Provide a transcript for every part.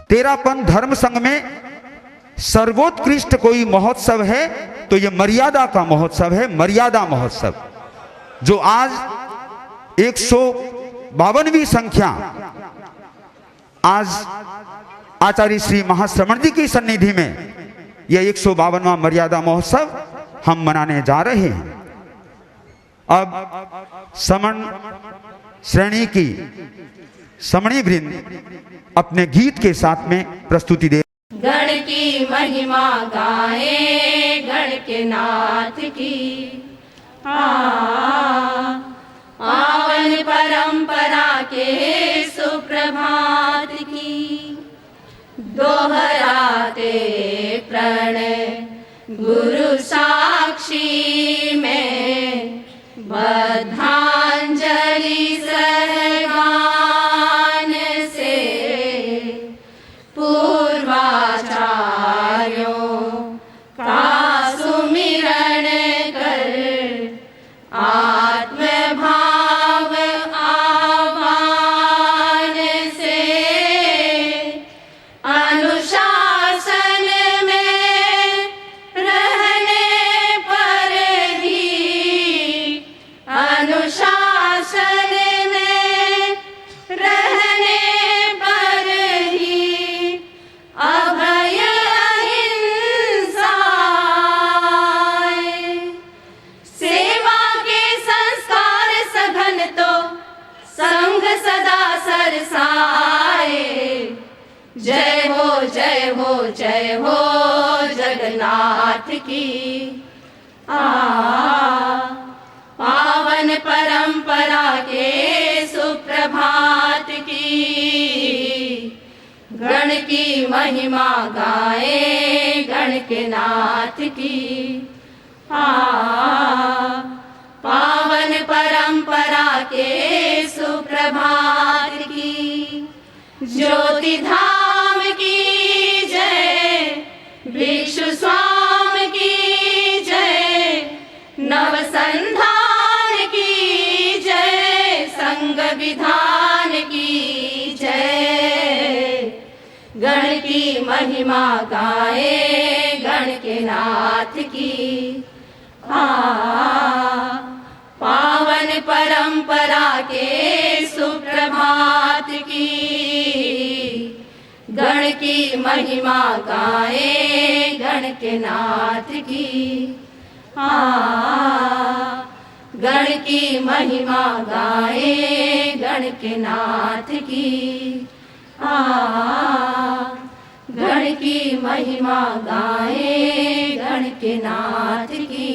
तेरापन धर्म संघ में सर्वोत्कृष्ट कोई महोत्सव है तो ये मर्यादा का महोत्सव है, मर्यादा महोत्सव, जो आज 152वीं संख्या आज आचार्य श्री महाश्रमण जी की सन्निधि में यह 152वां मर्यादा महोत्सव हम मनाने जा रहे हैं। अब समण श्रेणी की समणी वृंद अपने गीत के साथ में प्रस्तुति दे। गण की महिमा गाए गण के नाथ की, पावन परंपरा के सुप्रभात की, दोहराते प्रणय गुरु साक्षी में, बद्धांजलि सहगान से पूर्वाचार्यों का सुमिरन कर, आत्मभाव आह्वान से अनुशासन में रहने पर ही, अनुशासन में रहने पर ही अभय अहिंसा, सेवा के संस्कार सघन तो संग सदा सरसाए। जय हो जय हो जय हो जगन्नाथ की, पावन परंपरा के सुप्रभात की, गण की महिमा गाए गण के नाथ की, पावन परंपरा के सुप्रभात की, ज्योति धाम की जय, भिक्षु स्वाम की जय, नवसंधान की जय, संग विधान की जय। गण की महिमा गाए गण के नाथ की, पावन परंपरा के सुप्रभात की, गण की महिमा गाए गण के नाथ की, गण की महिमा गाए गण के नाथ की, गण की महिमा गाए गण के नाथ की।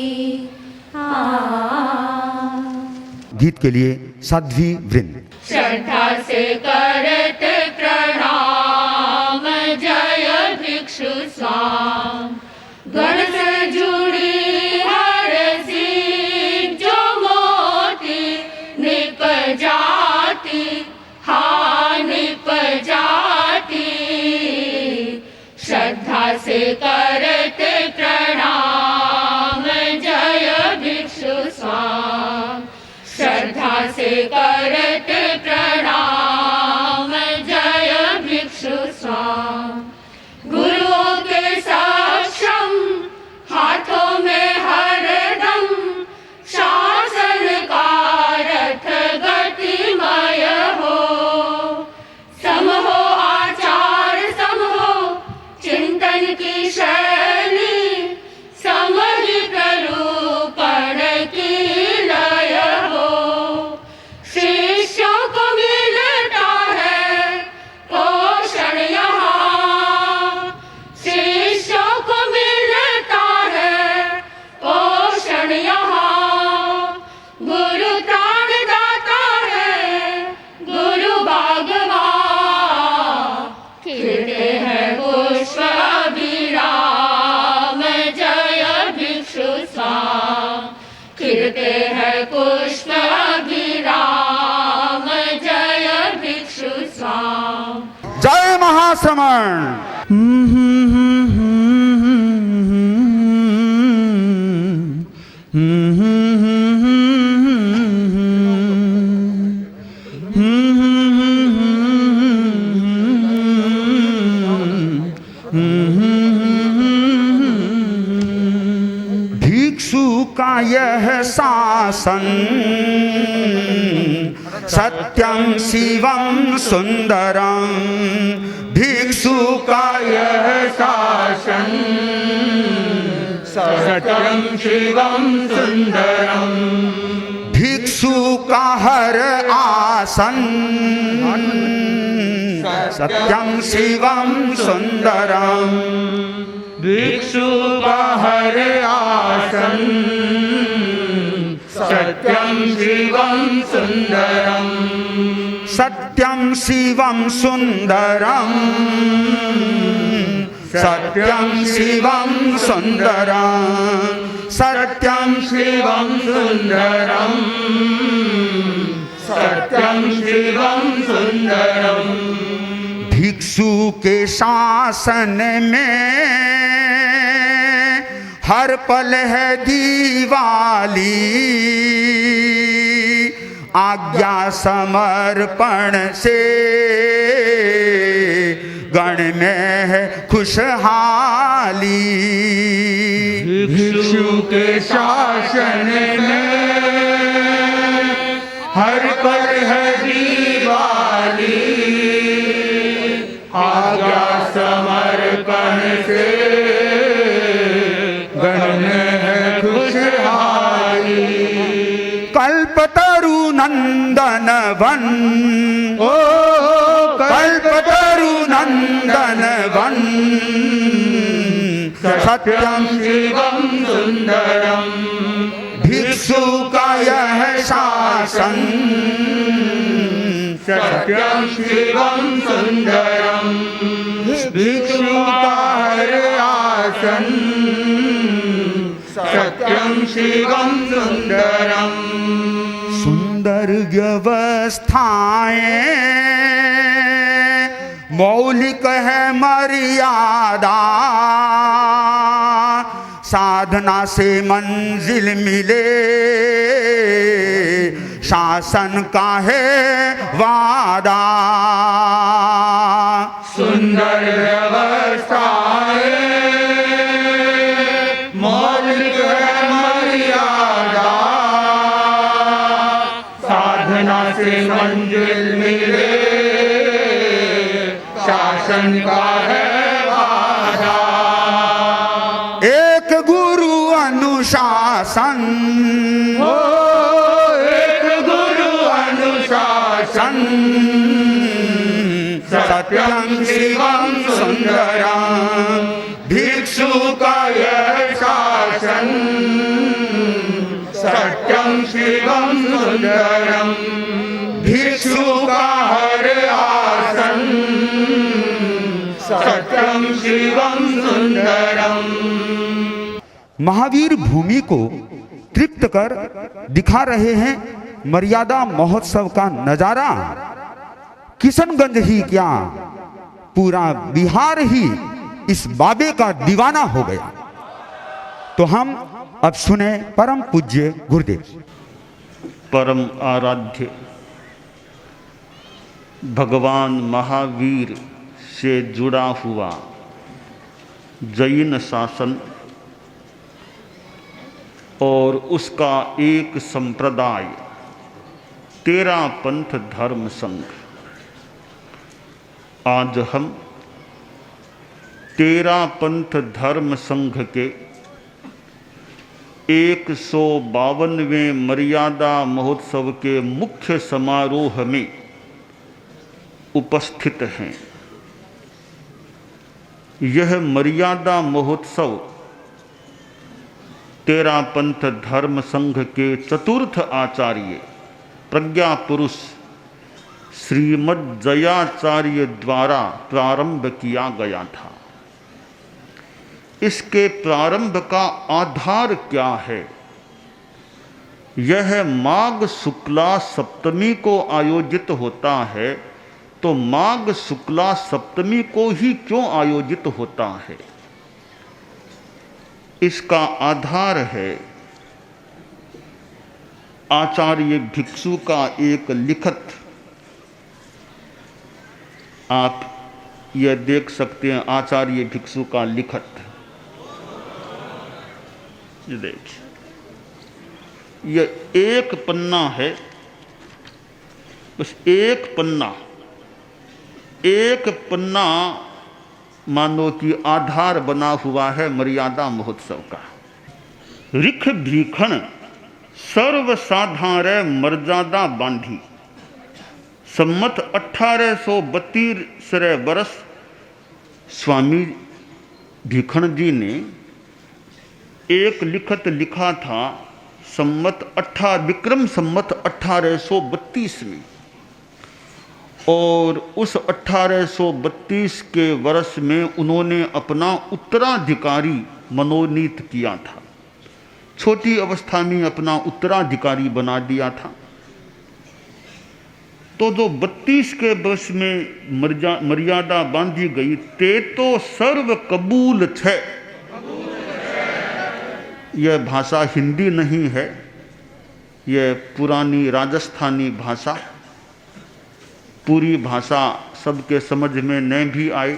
गीत के लिए साध्वी वृंद। श्रद्धा से करत प्रणाम जय भिक्षु स्वाम, गण से जुड़ी हर सिद्ध जो मोती, निप जाती निप जाती, श्रद्धा से करत प्रणाम जय भिक्षु स्वाम, श्रद्धा से करत प्रणाम जय भिक्षु स्वाम, गुरुओं के सक्षम हाथों में हरदम, शासन का रथ गतिमय हो, सम हो आचार सम हो चिंतन की शैली, समहि प्ररूपण की लय हो, शिष्यों को गिरते हैं पुष्प अभिराम, जय भिक्षु स्वाम। जय महाश्रमण। भिक्षु का यह शासन सत्यं शिवं सुंदरं, भिक्षु का यह शासन सत्यं शिवं सुंदरं, भिक्षु का हर आसन सत्यं शिवं सुंदरं, भिक्षु का हर आसन सत्यं शिवं सुंदरं, सत्यं शिवं सुंदरं, सत्यं शिवं सुंदरं, सत्यं शिवं सुंदरं, सत्यं शिवं सुंदरं। भिक्षु के शासन में हर पल है दिवाली, आज्ञा समर्पण से गण में है खुशहाली। भिक्षु के शासन में हर पल है दिवाली, आज्ञा समर्पण से गण में है खुशहाली। कल्पतरु नंदन वन, ओ कल्पतरु नंदन वन, सत्यं शिवं सुंदरं, भिक्षु का यह शासन सत्यं शिवं सुंदरं, भिक्षु का हर आसन सत्यं शिवं सुंदरं। सुंदर व्यवस्थाएं मौलिक है मर्यादा, साधना से मंजिल मिले शासन का है वादा। सुंदर व्यवस्थाएं मौलिक है मर्यादा, साधना से मंजिल मिले शासन का है वादा। एक गुरु अनुशासन, ओ एक गुरु अनुशासन, सत्यं शिवं सुंदरं, भिक्षु का यह शासन सत्यं शिवं सुंदरं, भिक्षु का हर आसन सत्यं शिवं सुंदरं। महावीर भूमि को तृप्त कर दिखा रहे हैं मर्यादा महोत्सव का नजारा। किशनगंज ही क्या, पूरा बिहार ही इस बाबे का दीवाना हो गया। तो हम अब सुने परम पूज्य गुरुदेव। परम आराध्य भगवान महावीर से जुड़ा हुआ जैन शासन और उसका एक संप्रदाय तेरा पंथ धर्म संघ। आज हम तेरा पंथ धर्म संघ के 152वें मर्यादा महोत्सव के मुख्य समारोह में उपस्थित हैं। यह मर्यादा महोत्सव तेरा पंथ धर्म संघ के चतुर्थ आचार्य प्रज्ञा पुरुष श्रीमद् जयाचार्य द्वारा प्रारंभ किया गया था। इसके प्रारंभ का आधार क्या है? यह माघ शुक्ला सप्तमी को आयोजित होता है, तो माघ शुक्ला सप्तमी को ही क्यों आयोजित होता है? इसका आधार है आचार्य भिक्षु का एक लिखत। आप यह देख सकते हैं, आचार्य भिक्षु का लिखत। ये देखिए, यह एक पन्ना है, बस एक पन्ना मानो कि आधार बना हुआ है मर्यादा महोत्सव का। रिख भीखण सर्वसाधारण मर्यादा बांधी। सम्मत 1832 वर्ष स्वामी भीखण जी ने एक लिखत लिखा था विक्रम सम्मत 1832 में, और उस 1832 के वर्ष में उन्होंने अपना उत्तराधिकारी मनोनीत किया था। छोटी अवस्था में अपना उत्तराधिकारी बना दिया था। तो जो 32 के वर्ष में मर्यादा बांधी गई, ते तो सर्व कबूल छे। यह भाषा हिंदी नहीं है, यह पुरानी राजस्थानी भाषा। पूरी भाषा सबके समझ में न भी आए,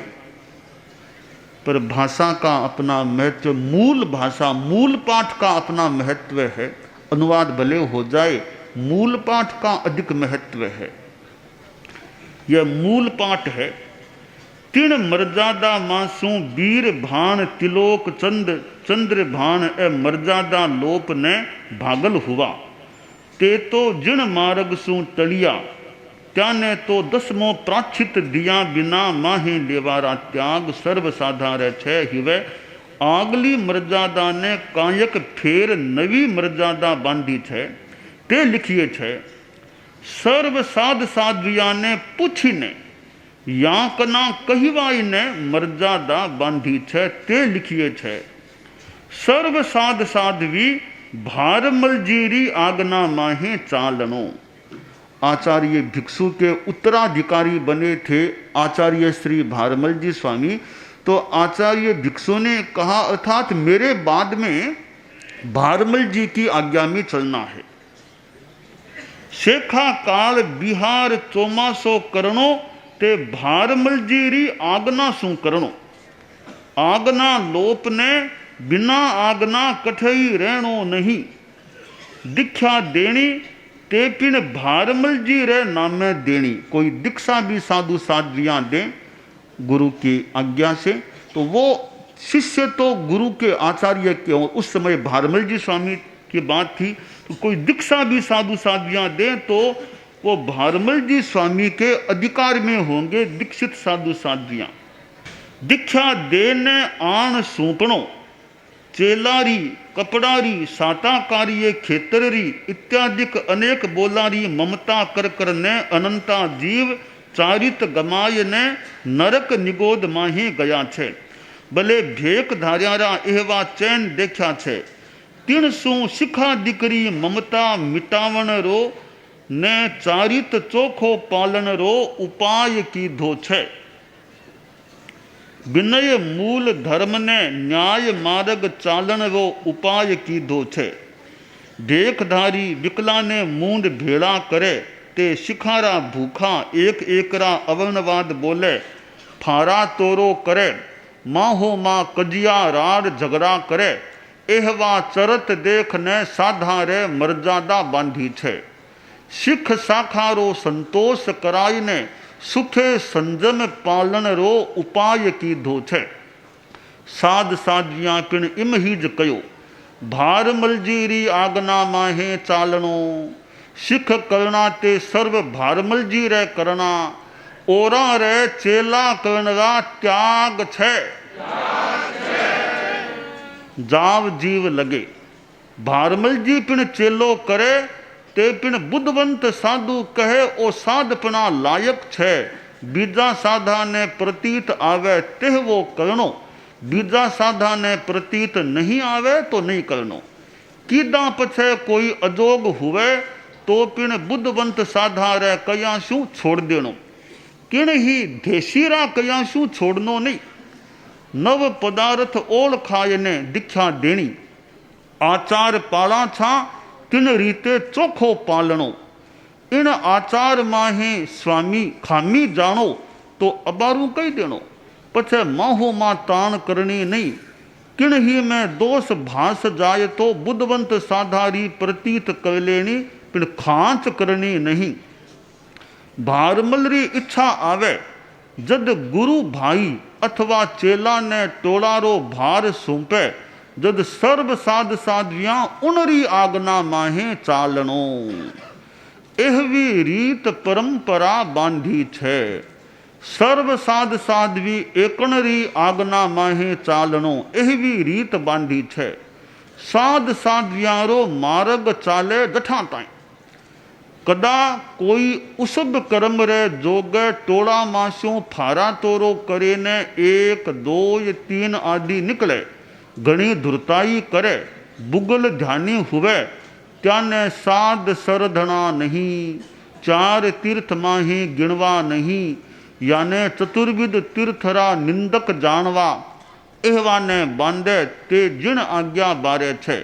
पर भाषा का अपना महत्व, मूल भाषा, मूल पाठ का अपना महत्व है। अनुवाद भले हो जाए, मूल पाठ का अधिक महत्व है। यह मूल पाठ है। तिण मर्यादा मासू वीर भाण तिलोक चंद्र भाण ए मर्यादा लोप ने भागल हुआ। ते तो जिण मार्ग सू टलिया, त्याने तो 10मो प्राचित दिया बिना माहे लेवारा त्याग। सर्व साधार छे हिवे आगली मर्यादा ने कायक फेर नवी मर्यादा बांधी छे। ते लिखिए छे सर्व साध साध्विया ने पूछी ने यांकना कहिवाई ने मर्यादा बांधी छे। ते लिखिए छे सर्व साध साध्वी भारमलजीरी आगना माहे चालनो। आचार्य भिक्षु के उत्तराधिकारी बने थे आचार्य श्री भारमल जी स्वामी। तो आचार्य भिक्षु ने कहा, अर्थात मेरे बाद में भारमल जी की आज्ञा में चलना है। शेखा काल बिहार चौमासो करणो ते भारमल जी री आगना सु करणो। आगना लोप ने बिना आगना कठई रहनो नहीं। दीक्षा देनी ते पिन भारमल जी रे नामे देनी। कोई दीक्षा भी साधु साध्वियां दें गुरु की आज्ञा से, तो वो शिष्य तो गुरु के आचार्य के, और उस समय भारमल जी स्वामी की बात थी, तो कोई दीक्षा भी साधु साध्वियां दें तो वो भारमल जी स्वामी के अधिकार में होंगे दीक्षित साधु साध्वियां। दीक्षा देने आन सूपणो चेलारी कपड़ारी साताकारी खेतररी इत्यादिक अनेक बोलारी ममता कर कर ने अनंता जीव चारित गमाय ने नरक निगोद माही गया छे। भले भेक धार्यारा एहवा चैन देखा छे। तीन सु शिखा दीकरी ममता मिटावण रो ने चारित चोखो पालन रो उपाय कीधो छे। विनय मूल धर्म ने न्याय मार्ग चालन रो उपाय कीधो छे। देखधारी विकला ने मूंड भेड़ा करे ते शिखारा भूखा एक एकरा अवर्णवाद बोले फारा तोरो करे। माहो माँ कजिया राड झगड़ा करे एहवा चरत देख ने साधा रे मर्यादा बांधी छे। सिख साखारो संतोष कराई ने सुखे संजम पालन रो उपाय कीधो छे। साध साधिया पिण इम हीज कयो भारमल जी री आगना माहे चालनो। सिख करना ते सर्व भारमल जी रे करना ओरा रे चेला करना त्याग छे। जाव जीव लगे भारमल जी पिण चेलो करे ते पिण बुद्धवंत साधु कहे ओ साधपना लायक छे। बीजा साधा ने प्रतीत आवे तेह वो करनो। बीजा साधा ने प्रतीत नहीं आवे तो नहीं करनो। कीदा पछे कोई अजोग हुए तो पिण बुद्धवंत साधा रे कयाशू छोड़ देनो। किण ही देशीरा कयाशू छोड़नो नहीं। नव पदार्थ ओल खाय ने दीक्षा देनी। आचार पाला छा तिन रीते चोखो पालनो। इन आचार माहे स्वामी खामी जानो तो अबारू कही देनो। पछे माहो मा तान करनी नहीं। किण ही में दोष भास जाए तो बुद्धवंत साधारी प्रतीत कर लेनी पिण खांच करनी नहीं। भारमलरी इच्छा आवे जद गुरु भाई अथवा चेला ने टोलारो भार सौंपे जद सर्व साध साध्वियां उनरी आज्ञा माहे चालनो। एहवी रीत परंपरा बांधी छे। सर्व साध साध्वी एकणरी आज्ञा माहे चालनो एहवी रीत बांधी छे। साध साध्वियारो मार्ग चाले जठा ताई। कदा कोई उसब कर्म रे जोगे टोला मास्यों फारा तोरो करे ने 1 2 3 आदि निकले। घणी धुरताई करे बुगल ध्यानी हुए त्याने साध सरधना नहीं। 4 तीर्थ माही गिणवा नहीं। याने चतुर्विद तीर्थरा निंदक जानवा एहवाने बांधे ते जिण आज्ञा बारे छे।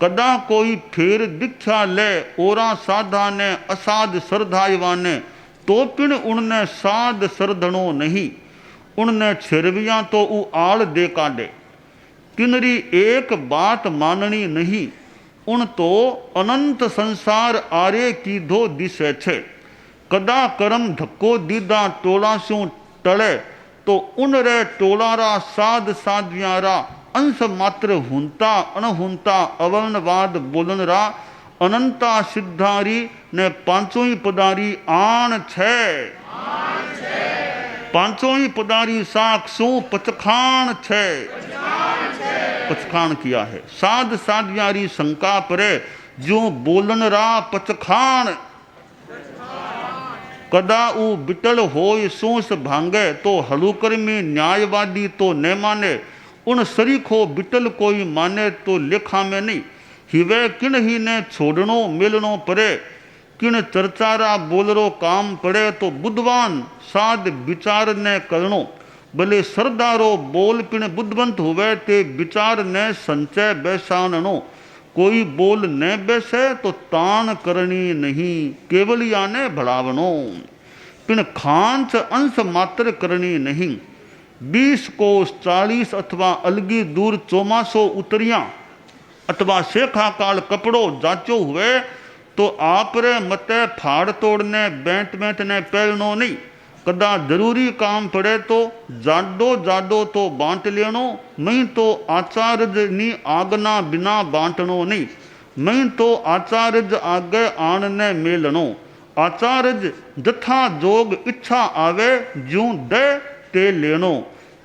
कदा कोई फेर दीक्षा ले ओरा साधा ने असाध सरधायवाने तो पिण उनने साध सरधनो नहीं। उनने छिरवियां तो उ आल दे काटे। किनरी एक बात माननी नहीं। उन तो अनंत संसार आरे कीधो दिसे छे। कदा करम धक्को दीदा टोलाशू टले तो उन रे टोलारा साध साध्यारा अंश मात्र हुंता अणहुंता अवर्णवाद बोलनरा अनंता सिद्धारी ने पांचों ही पदारी आण छे। पांचों ही पदारी साक्षू पचखान छे। पचखान किया है। साध साध्यारी शंका परे जो बोलनरा पचखान। कदा उ बिटल होय सोस भांगे तो हलुकर्मी न्यायवादी तो न माने। उन सरीखो बिटल कोई माने तो लेखा में नहीं। हिवे किन ही ने छोड़नो मिलनो पड़े। किन चर्चारा बोलरो काम पड़े तो बुद्धवान साध विचार ने करनो। भले सरदारो बोल पिण बुद्धवंत हुए ते विचार ने संचय बैसाननो। कोई बोल न बैसे तो तान करनी नहीं। केवलिया ने भड़ावनो पिण खांच अंश मात्र करनी नहीं। 20 कोस 40 अथवा अलगी दूर चौमासो उतरिया अथवा शेखा काल कपड़ो जाचो हुए तो आप रे मते फाड़ तोड़ने बैंत बैंत ने पहनो नहीं। कदा जरूरी काम पड़े तो जाडो जाडो तो बांट लेनो। नहीं तो आचार्य नी आज्ञा बिना बांटनो नहीं। नहीं तो आचार्य आगे आणने मेलनो। आचार्य जथा जोग इच्छा आवे ज्यों दे ते लेनो।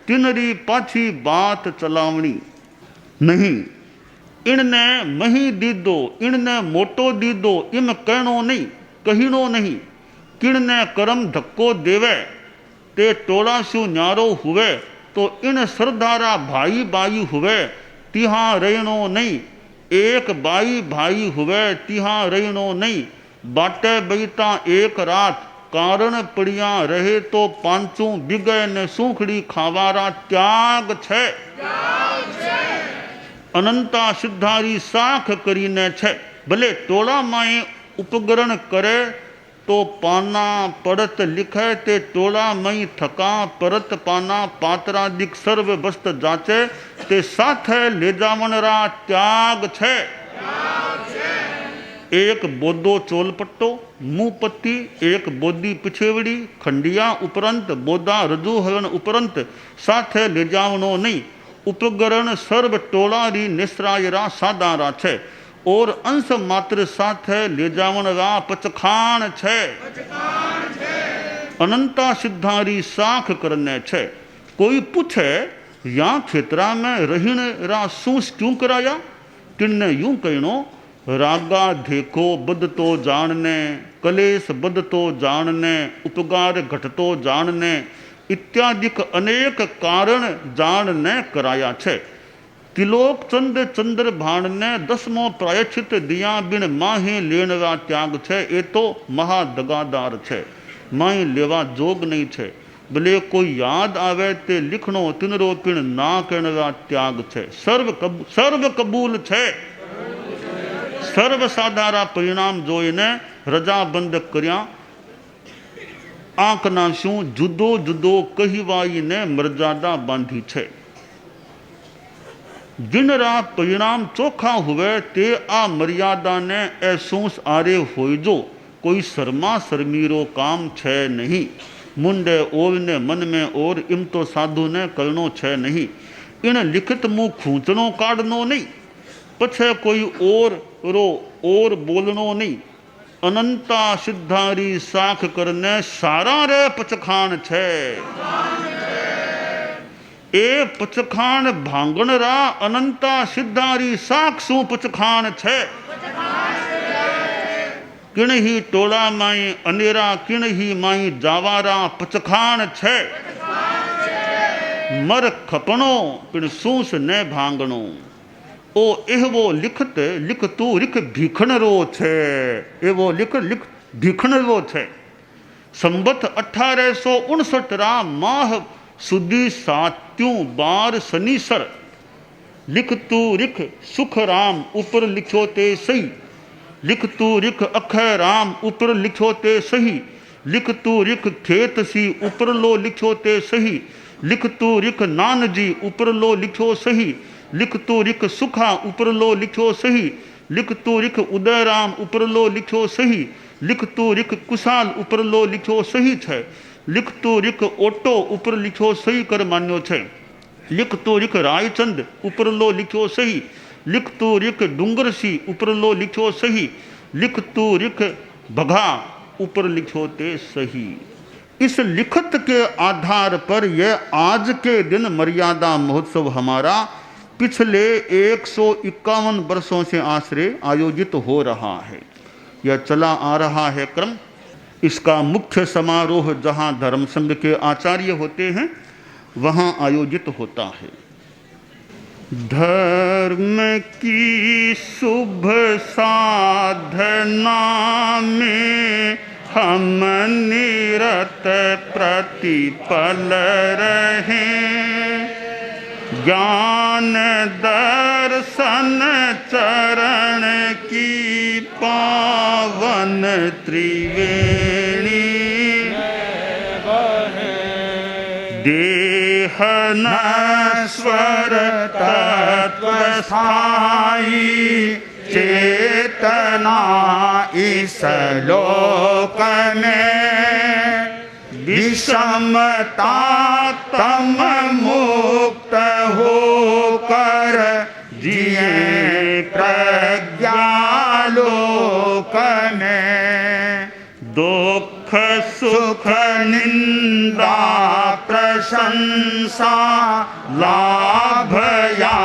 तिनरी पाछी बात चलावनी नहीं। इनने मही दीदो इनने मोटो दीदो इम कहनो नहीं कहीनो नहीं। किणने करम धक्को देवे ते टोलाशु न्यारो हुए तो इन सरदारा भाई बाई हुए तिहा रहनो नहीं। एक बाई भाई हुए तिहा रहनो नहीं। बाटे बैता एक रात कारण पड़िया रहे तो पांचों बिगय ने सूखड़ी खावारा त्याग छे। अनंता सिद्धारी साख करीने छे। भले टोला माए उपग्रहण करे तो पाना पड़त लिखे ते टोला मई थका परत पाना पात्रादिक सर्व वस्त जाचे ते साथे ले जावनरा त्याग छे। एक बोदो चोलपट्टो मुंह पत्ती एक बोदी पिछेवड़ी खंडिया उपरंत बोदा रजू हरण उपरंत साथे ले जावनो नहीं। उपग्रहण सर्व टोलारी निस्रायरा सादारा छे और अंश मात्र साथे ले जावनरा पचखान छे। अनंता सिद्धारी साख करने छे। कोई पूछे या खेतरा में रहीण रा सूस क्यों कराया। तिन्ने यूं कहनो रागा देखो बद तो जानने कलेश बद तो जानने उपगार घट तो जानने इत्यादि अनेक कारण जानने कराया छे। तिलोक चंद चंद्र भाण ने 10मो प्रायश्चित दिया बिन माहे लेनवा त्याग छे। ए तो महा दगादार छे, माही लेवा जोग नहीं छे। भले कोई याद आवे ते लिखनो तिनरो पिण ना कहनवा त्याग छे। सर्व कबूल छे। सर्व साधारा परिणाम जोईने रजा बंद कर्या आंखना शू जुदो जुदो कहीवाई ने मर्यादा बांधी छे। जिनरा परिणाम चोखा हुए ते आ मर्यादा ने ऐसूस आरे होइजो। कोई शर्मा शर्मीरो काम छे नहीं। मुंडे ओवने मन में और इम तो साधु ने करनो छे नहीं। इन लिखित मुँह खूंचनो काढ़नो नहीं, पछे कोई और रो और बोलनो नहीं। अनंता सिद्धारी साख करने सारा रे पचखान छे। ए पचखान भांगण रा अनंता सिद्धारी साख सू पचखान छे। किण ही टोला माई अनेरा किण ही माई जावारा पचखान छे। मर खपणो पिण सूस ने भांगणो। ओ एवो लिखत लिख तू रिख भीखणरो छे। एवो लिख लिख भीखणरो छे। संबत 1859 रा माह सुदी सात्यों बार सनीसर। लिख तू रिख सुख राम ऊपर लिखो ते सही। लिख तू रिख अखै राम ऊपर लिखो ते सही। लिख तू रिख खेत सी ऊपर लो लिखो ते सही। लिख तू रिख नान जी ऊपर लो लिखो सही। लिख तू रिख सुखा ऊपर लो लिखो सही। लिख तू रिख उदय राम ऊपर लो लिखो सही। लिख तू रिख कुशाल ऊपर लो लिखो सही छे। लिख तू रिख ओटो ऊपर लिखो सही कर मान्यो छे। लिख तू रिख रायचंद ऊपर लो लिखो सही। लिख तू रिख डूंगरसी ऊपर लो लिखो सही। लिख तू रिख भगा ऊपर लिखो ते सही। इस लिखत के आधार पर यह आज के दिन मर्यादा महोत्सव हमारा पिछले 151 वर्षों से आश्रय आयोजित हो रहा है। यह चला आ रहा है क्रम। इसका मुख्य समारोह जहाँ धर्म संघ के आचार्य होते हैं वहाँ आयोजित होता है। धर्म की शुभ साधना में हम निरत प्रतिपल रहे। ज्ञान दर्शन चरण की पावन त्रिवेणी। देह नश्वर तत्व स्थायी चेतना इस लोक में। विषमता तम मुक्त होकर जिए प्रज्ञालोक में। दुख सुख निंदा प्रशंसा लाभ या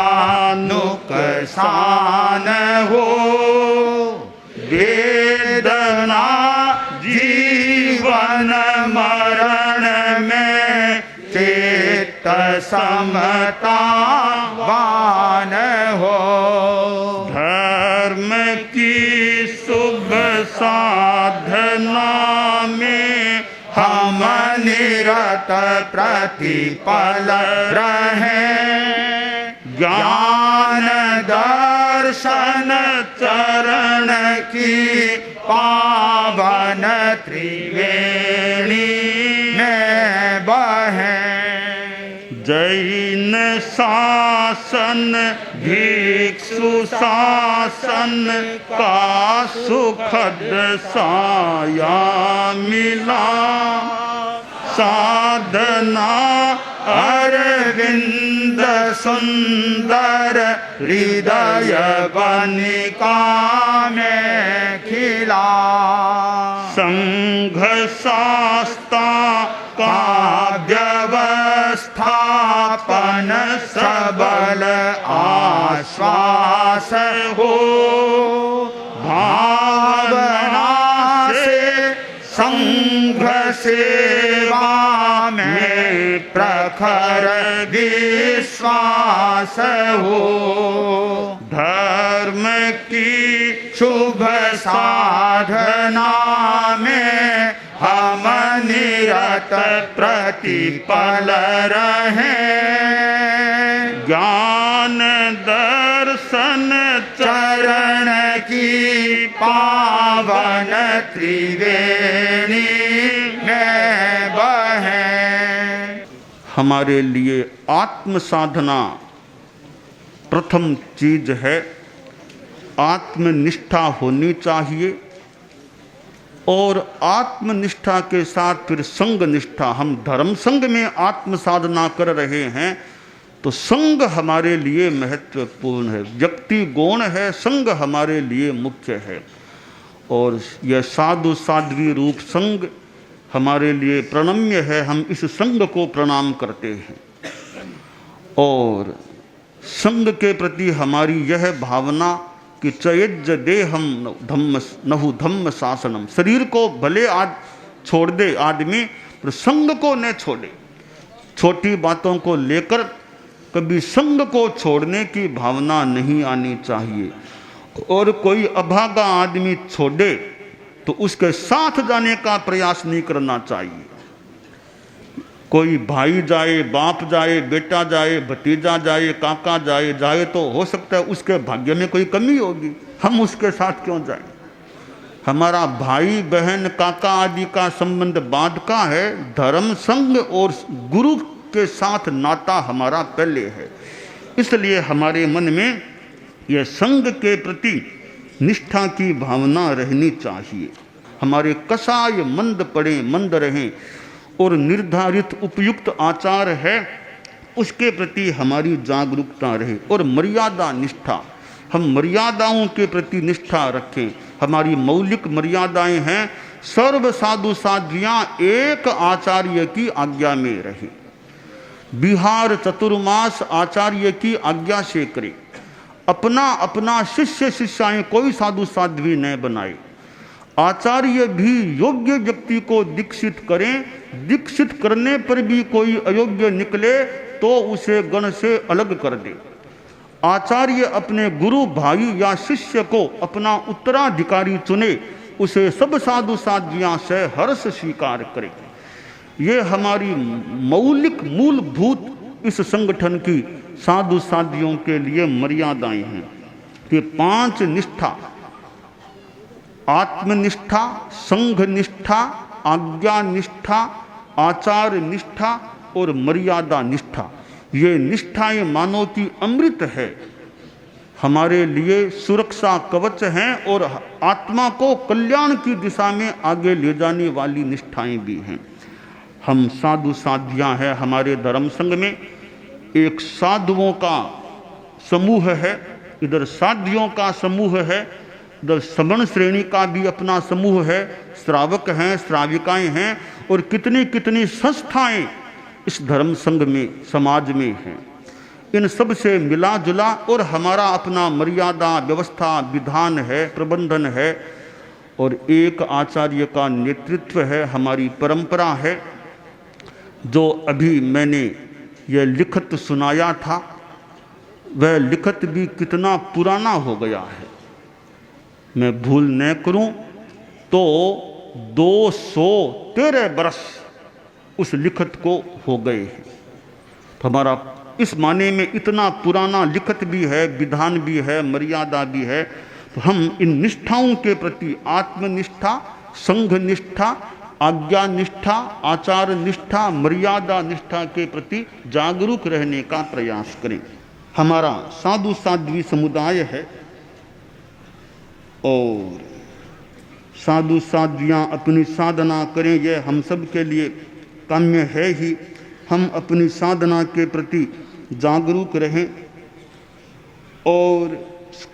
नुकसान हो। वेदना जीवन मरण में चित्त समता वान हो। धर्म की शुभ साधना में हम निरत प्रतिपल रहे। ज्ञान दर्शन चरण की पावन त्रिवेणी में बहे। जैन शासन भिक्षु शासन का सुखद साया मिला। साधना अरविंद सुंदर हृदय बनिका में खिला। संघ शास्ता का व्यवस्थापन सबल आश्वास हो। भावना से संघ सेवा में प्रखर विश्वास हो। धर्म की शुभ साधना में हम निरत प्रतिपल रहें। ज्ञान दर्शन चरण की पावन त्रिवेणी में बहें। हमारे लिए आत्म साधना प्रथम चीज है। आत्मनिष्ठा होनी चाहिए और आत्मनिष्ठा के साथ फिर संग निष्ठा। हम धर्म संग में आत्म साधना कर रहे हैं तो संग हमारे लिए महत्वपूर्ण है। व्यक्ति गौण है, संग हमारे लिए मुख्य है। और यह साधु साध्वी रूप संग हमारे लिए प्रणम्य है। हम इस संग को प्रणाम करते हैं और संग के प्रति हमारी यह भावना कि चयज देहम धम्म नहु धम्म शासनम। शरीर को भले आज छोड़ दे आदमी, पर संग को न छोड़े। छोटी बातों को लेकर कभी संग को छोड़ने की भावना नहीं आनी चाहिए। और कोई अभागा आदमी छोड़े तो उसके साथ जाने का प्रयास नहीं करना चाहिए। कोई भाई जाए, बाप जाए, बेटा जाए, भतीजा जाए, काका जाए तो हो सकता है उसके भाग्य में कोई कमी होगी, हम उसके साथ क्यों जाएं? हमारा भाई बहन काका आदि का संबंध बाद का है। धर्म संग और गुरु के साथ नाता हमारा पहले है। इसलिए हमारे मन में यह संग के प्रति निष्ठा की भावना रहनी चाहिए। हमारे कसाय मंद पड़े मंद रहें और निर्धारित उपयुक्त आचार है उसके प्रति हमारी जागरूकता रहे। और मर्यादा निष्ठा, हम मर्यादाओं के प्रति निष्ठा रखें। हमारी मौलिक मर्यादाएं हैं, सर्व साधु साध्वियाँ एक आचार्य की आज्ञा में रहे। विहार चतुर्मास आचार्य की आज्ञा से करे। अपना अपना शिष्य शिष्याएं कोई साधु साध्वी न बनाए। आचार्य भी योग्य व्यक्ति को दीक्षित करें। दीक्षित करने पर भी कोई अयोग्य निकले तो उसे गण से अलग कर दे। आचार्य अपने गुरु भाई या शिष्य को अपना उत्तराधिकारी चुने, उसे सब साधु साध्वियां से हर्ष स्वीकार करे। ये हमारी मौलिक मूलभूत इस संगठन की साधु साध्वियों के लिए मर्यादाएं हैं। ये 5 निष्ठा, आत्मनिष्ठा, संघ निष्ठा, आज्ञा निष्ठा, आचार निष्ठा और मर्यादा निष्ठा, ये निष्ठाएं मानव की अमृत है, हमारे लिए सुरक्षा कवच हैं और आत्मा को कल्याण की दिशा में आगे ले जाने वाली निष्ठाएं भी हैं। हम साधु साध्वियाँ हैं। हमारे धर्म संघ में एक साधुओं का समूह है, इधर साध्वियों का समूह है, इधर श्रवण श्रेणी का भी अपना समूह है, श्रावक हैं, श्राविकाएं हैं और कितनी कितनी संस्थाएं इस धर्म संघ में समाज में हैं। इन सब से मिला जुला और हमारा अपना मर्यादा व्यवस्था विधान है, प्रबंधन है और एक आचार्य का नेतृत्व है, हमारी परंपरा है। जो अभी मैंने यह लिखत सुनाया था वह लिखत भी कितना पुराना हो गया है। मैं भूल न करूं तो 213 बरस उस लिखत को हो गए हैं। तो हमारा इस माने में इतना पुराना लिखत भी है, विधान भी है, मर्यादा भी है। तो हम इन निष्ठाओं के प्रति आत्मनिष्ठा, संघ निष्ठा, आज्ञा निष्ठा, आचार निष्ठा, मर्यादा निष्ठा के प्रति जागरूक रहने का प्रयास करें। हमारा साधु साध्वी समुदाय है और साधु साध्वियाँ अपनी साधना करें, यह हम सब के लिए काम्य है ही। हम अपनी साधना के प्रति जागरूक रहें और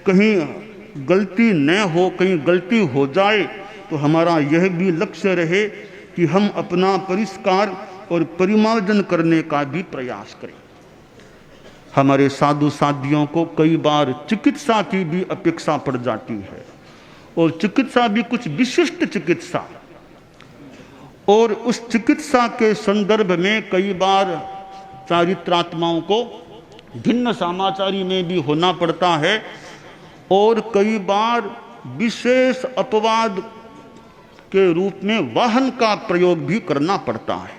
कहीं गलती न हो, कहीं गलती हो जाए तो हमारा यह भी लक्ष्य रहे कि हम अपना परिष्कार और परिमार्जन करने का भी प्रयास करें। हमारे साधु साध्वियों को कई बार चिकित्सा की भी अपेक्षा पड़ जाती है और चिकित्सा भी कुछ विशिष्ट चिकित्सा। और उस चिकित्सा के संदर्भ में कई बार चारित्रात्माओं को भिन्न सामाचारी में भी होना पड़ता है और कई बार विशेष अपवाद के रूप में वाहन का प्रयोग भी करना पड़ता है।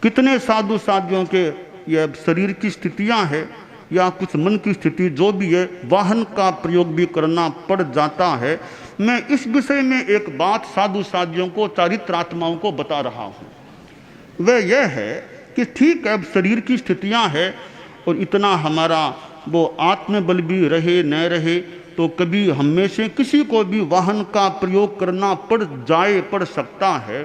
कितने साधु साधियों के यह शरीर की स्थितियां हैं या कुछ मन की स्थिति जो भी है, वाहन का प्रयोग भी करना पड़ जाता है। मैं इस विषय में एक बात साधु साधियों को, चारित्रात्माओं को बता रहा हूँ। वह यह है कि ठीक है, अब शरीर की स्थितियां हैं और इतना हमारा वो आत्मबल भी रहे न रहे तो कभी हम में से किसी को भी वाहन का प्रयोग करना पड़ सकता है,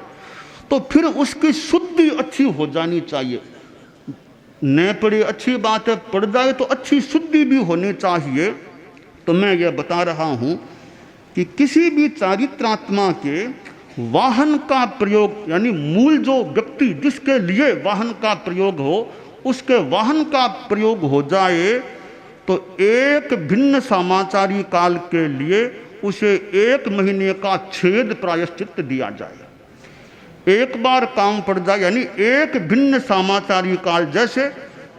तो फिर उसकी शुद्धि अच्छी हो जानी चाहिए। न पड़े अच्छी बात है, पड़ जाए तो अच्छी शुद्धि भी होनी चाहिए। तो मैं यह बता रहा हूँ कि किसी भी चारित्रात्मा के वाहन का प्रयोग, यानी मूल जो व्यक्ति जिसके लिए वाहन का प्रयोग हो, उसके वाहन का प्रयोग हो जाए तो एक भिन्न सामाचारी काल के लिए उसे 1 महीने का छेद प्रायश्चित दिया जाए। एक बार काम पड़ जाए, यानी एक भिन्न सामाचारी काल, जैसे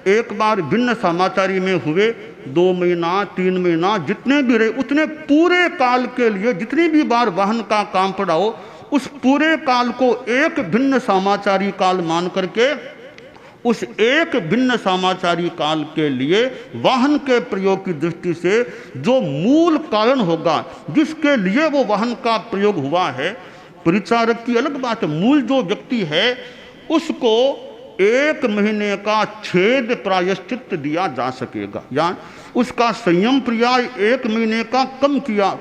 एक बार भिन्न सामाचारी में हुए 2 महीना 3 महीना जितने भी रहे, उतने पूरे काल के लिए जितनी भी बार वाहन का काम पड़ा हो, उस पूरे काल को एक भिन्न सामाचारी काल मान करके उस एक भिन्न सामाचारी काल के लिए वाहन के प्रयोग की दृष्टि से जो मूल कारण होगा जिसके लिए वो वाहन का प्रयोग हुआ है, परिचारक की अलग बात है, मूल जो व्यक्ति है उसको 1 महीने का छेद प्रायश्चित दिया जा सकेगा, या उसका संयम पर्याय 1 महीने का कम किया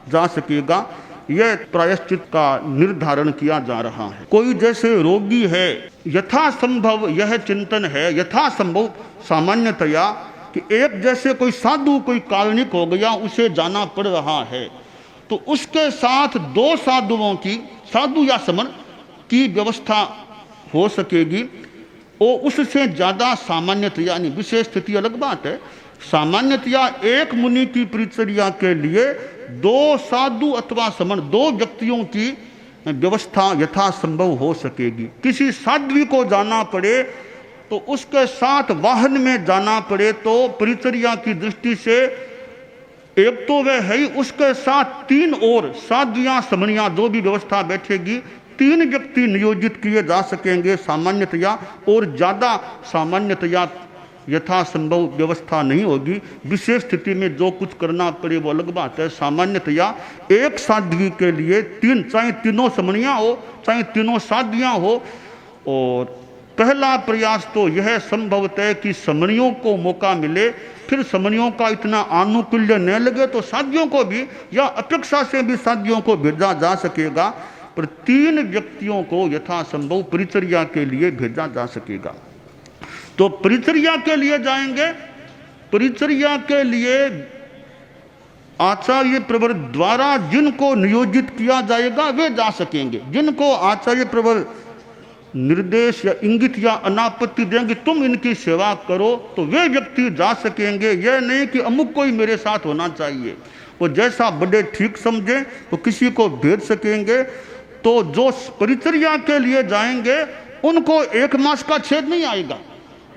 जा सकेगा। यह प्रायश्चित का निर्धारण किया जा रहा है। कोई जैसे रोगी है, यथासंभव यह चिंतन है, यथासंभव सामान्यतया कि एक जैसे कोई साधु, कोई काल्पनिक हो गया, उसे जाना पड़ रहा है, तो उसके साथ 2 साधुओं की, साधु या समण की व्यवस्था हो सकेगी। और उससे ज़्यादा सामान्यतया, यानी विशेष स्थिति अलग बात है, सामान्यतया एक मुनि की परिचर्या के लिए 2 साधु अथवा समण, 2 व्यक्तियों की व्यवस्था यथासंभव हो सकेगी। किसी साध्वी को जाना पड़े तो उसके साथ वाहन में जाना पड़े तो परिचर्या की दृष्टि से एक तो वह है ही, उसके साथ 3 और साध्वियां समणियां जो भी व्यवस्था बैठेगी, 3 व्यक्ति नियोजित किए जा सकेंगे सामान्यतया, और ज़्यादा सामान्यतया यथासंभव व्यवस्था नहीं होगी। विशेष स्थिति में जो कुछ करना पड़े वो अलग बात है। सामान्यतया एक साध्वी के लिए 3, चाहे तीनों समणियां हो, चाहे तीनों साध्वियां हो। और पहला प्रयास तो यह संभवतः है कि समणियों को मौका मिले, फिर समणियों का इतना आनुकूल्य न लगे तो साध्वियों को भी, या अपेक्षा से भी साध्वियों को भेजा जा सकेगा, पर 3 व्यक्तियों को यथासंभव परिचर्या के लिए भेजा जा सकेगा। तो परिचर्या के लिए जाएंगे, परिचर्या के लिए आचार्य प्रवर द्वारा जिनको नियोजित किया जाएगा वे जा सकेंगे। जिनको आचार्य प्रवर निर्देश या इंगित या अनापत्ति देंगे तुम इनकी सेवा करो, तो वे व्यक्ति जा सकेंगे। यह नहीं कि अमुक कोई मेरे साथ होना चाहिए, वो जैसा बड़े ठीक समझे वो किसी को भेज सकेंगे। तो जो परिचर्या के लिए जाएंगे उनको 1 मास का छेद नहीं आएगा,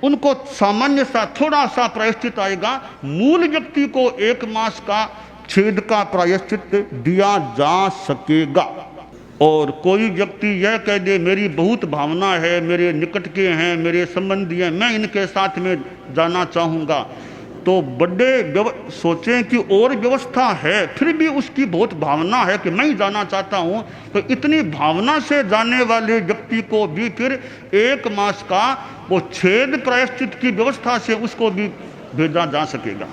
उनको सामान्य सा थोड़ा सा प्रायश्चित आएगा। मूल व्यक्ति को 1 मास का छेद का प्रायश्चित दिया जा सकेगा। और कोई व्यक्ति यह कह दे मेरी बहुत भावना है, मेरे निकट के हैं, मेरे संबंधी हैं, मैं इनके साथ में जाना चाहूँगा, तो बड़े सोचें कि और व्यवस्था है, फिर भी उसकी बहुत भावना है कि मैं ही जाना चाहता हूँ, तो इतनी भावना से जाने वाले व्यक्ति को भी फिर 1 मास का वो छेद प्रायश्चित की व्यवस्था से उसको भी भेजा जा सकेगा।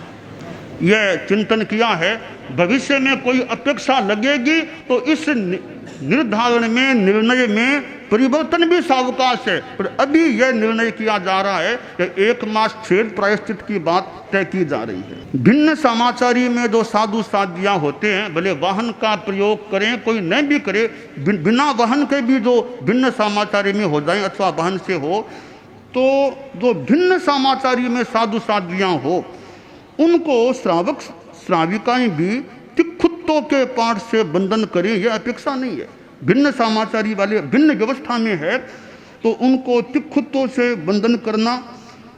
यह चिंतन किया है। भविष्य में कोई अपेक्षा लगेगी तो इस निर्धारण में, निर्णय में परिवर्तन भी सावकाश है, पर अभी यह निर्णय किया जा रहा है कि 1 मास छेद प्रायश्चित की बात तय की जा रही है। भिन्न समाचारी में जो साधु साध्वियां होते हैं, भले वाहन का प्रयोग करें, कोई न भी करे, बिना वाहन के भी जो भिन्न समाचारी में हो जाए अथवा वाहन से हो, तो जो भिन्न समाचारी में साधु साध्वियां हो उनको श्रावक श्राविकाएं भी तिखुत्तों के पाठ से बंधन करें, यह अपेक्षा नहीं है। भिन्न सामाचारी वाले भिन्न व्यवस्था में है, तो उनको तिखुत्तों से बंधन करना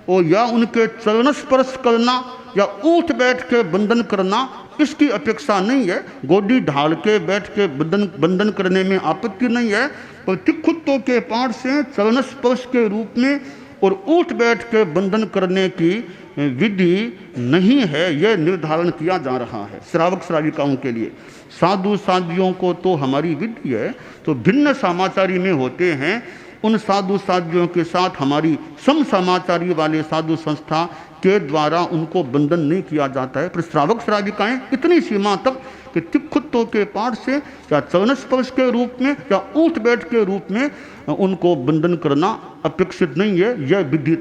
और या उनके चरण स्पर्श करना या उठ बैठ के बंधन करना, इसकी अपेक्षा नहीं है। गोदी ढाल के बैठ के बंधन करने में आपत्ति नहीं है, पर तिखुत्तों के पाठ से चरण स्पर्श के रूप में और उठ बैठ के बंधन करने की विधि नहीं है, यह निर्धारण किया जा रहा है श्रावक श्राविकाओं के लिए। साधु साध्वियों को तो हमारी विधि है, तो भिन्न सामाचारी में होते हैं, उन साधु साध्वियों के साथ हमारी समसमाचारी वाले साधु संस्था के द्वारा उनको बंधन नहीं किया जाता है। पर श्रावक श्राविकाएं इतनी सीमा तक कि तिखुत्तों के पाठ से या चरण स्पर्श के रूप में या उठ बैठ के रूप में उनको बंधन करना अपेक्षित नहीं है, यह विधि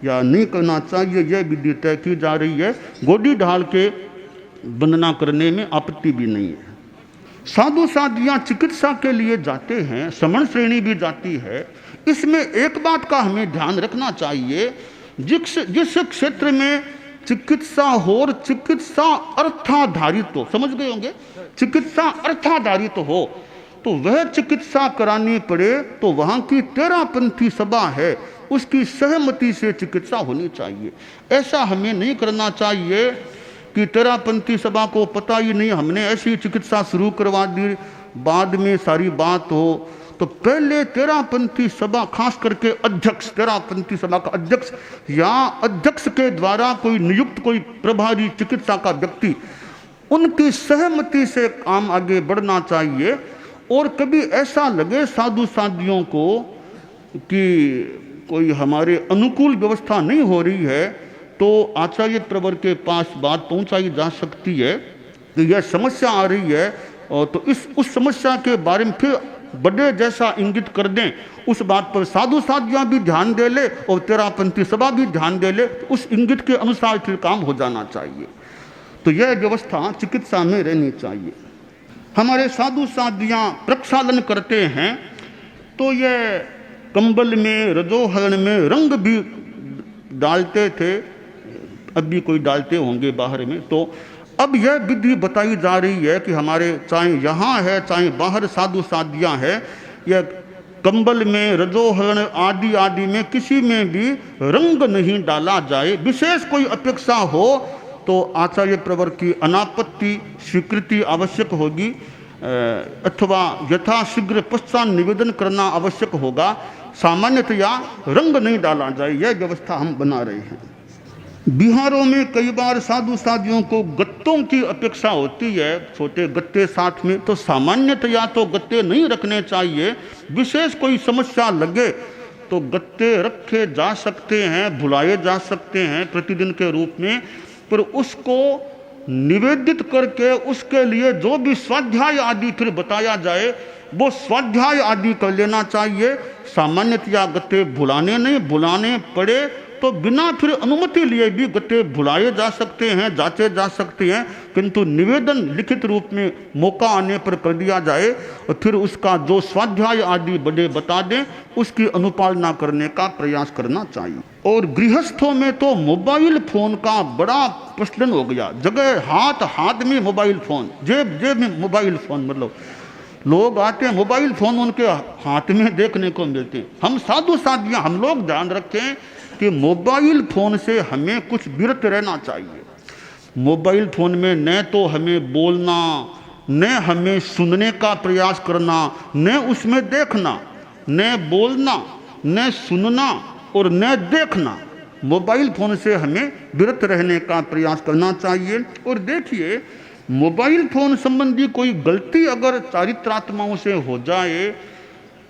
या नहीं करना चाहिए, यह विधि तय की जा रही है। गोदी ढाल के वंदना करने में आपत्ति भी नहीं है। साधु साध्वियाँ चिकित्सा के लिए जाते हैं, समण श्रेणी भी जाती है। इसमें एक बात का हमें ध्यान रखना चाहिए, जिस क्षेत्र में चिकित्सा हो और चिकित्सा अर्थाधारित हो, समझ गए होंगे, चिकित्सा अर्थाधारित हो तो वह चिकित्सा करानी पड़े तो वहाँ की तेरापंथी सभा है उसकी सहमति से चिकित्सा होनी चाहिए। ऐसा हमें नहीं करना चाहिए कि तेरापंथी सभा को पता ही नहीं, हमने ऐसी चिकित्सा शुरू करवा दी, बाद में सारी बात हो। तो पहले तेरापंथी सभा, खास करके अध्यक्ष, तेरापंथी सभा का अध्यक्ष या अध्यक्ष के द्वारा कोई नियुक्त कोई प्रभारी चिकित्सा का व्यक्ति, उनकी सहमति से काम आगे बढ़ना चाहिए। और कभी ऐसा लगे साधु साध्वियों को कि कोई हमारे अनुकूल व्यवस्था नहीं हो रही है, तो आचार्य प्रवर के पास बात पहुंचाई जा सकती है कि यह समस्या आ रही है, और तो उस समस्या के बारे में फिर बड़े जैसा इंगित कर दें, उस बात पर साधु साध्वियाँ भी ध्यान दे ले और तेरापंथी सभा भी ध्यान दे ले, तो उस इंगित के अनुसार फिर काम हो जाना चाहिए। तो यह व्यवस्था चिकित्सा में रहनी चाहिए। हमारे साधु साध्वियाँ प्रक्षालन करते हैं तो यह कंबल में, रजोहरण में रंग भी डालते थे, अब भी कोई डालते होंगे बाहर में। तो अब यह विधि बताई जा रही है कि हमारे चाहे यहाँ है चाहे बाहर साधु साध्वियाँ है, यह कंबल में, रजोहरण आदि आदि में किसी में भी रंग नहीं डाला जाए। विशेष कोई अपेक्षा हो तो आचार्य प्रवर की अनापत्ति स्वीकृति आवश्यक होगी, अथवा यथाशीघ्र पश्चात निवेदन करना आवश्यक होगा। सामान्यतया रंग नहीं डाला जाए, यह व्यवस्था हम बना रहे हैं। बिहारों में कई बार साधु साध्वियों को गत्तों की अपेक्षा होती है, छोटे गत्ते साथ में, तो सामान्यतया तो गत्ते नहीं रखने चाहिए। विशेष कोई समस्या लगे तो गत्ते रखे जा सकते हैं, भुलाए जा सकते हैं प्रतिदिन के रूप में, पर उसको निवेदित करके उसके लिए जो भी स्वाध्याय आदि फिर बताया जाए वो स्वाध्याय आदि कर लेना चाहिए। सामान्यतया गत्ते भुलाने नहीं, भुलाने पड़े तो बिना फिर अनुमति लिए भी गत्ते भुलाए जा सकते हैं, जांचे जा सकते हैं, किंतु निवेदन लिखित रूप में मौका आने पर कर दिया जाए और फिर उसका जो स्वाध्याय आदि बड़े बता दें उसकी अनुपालना करने का प्रयास करना चाहिए। और गृहस्थों में तो मोबाइल फोन का बड़ा प्रचलन हो गया, जगह हाथ में मोबाइल फोन, जेब में मोबाइल फोन, मतलब लोग आते हैं मोबाइल फोन उनके हाथ में देखने को मिलते हैं। हम साधु साध्वियाँ हम लोग ध्यान रखें कि मोबाइल फोन से हमें कुछ विरत रहना चाहिए। मोबाइल फोन में न तो हमें बोलना, न हमें सुनने का प्रयास करना, न उसमें देखना, न बोलना, न सुनना और न देखना। मोबाइल फोन से हमें विरत रहने का प्रयास करना चाहिए। और देखिए, मोबाइल फोन संबंधी कोई गलती अगर चारित्रात्माओं से हो जाए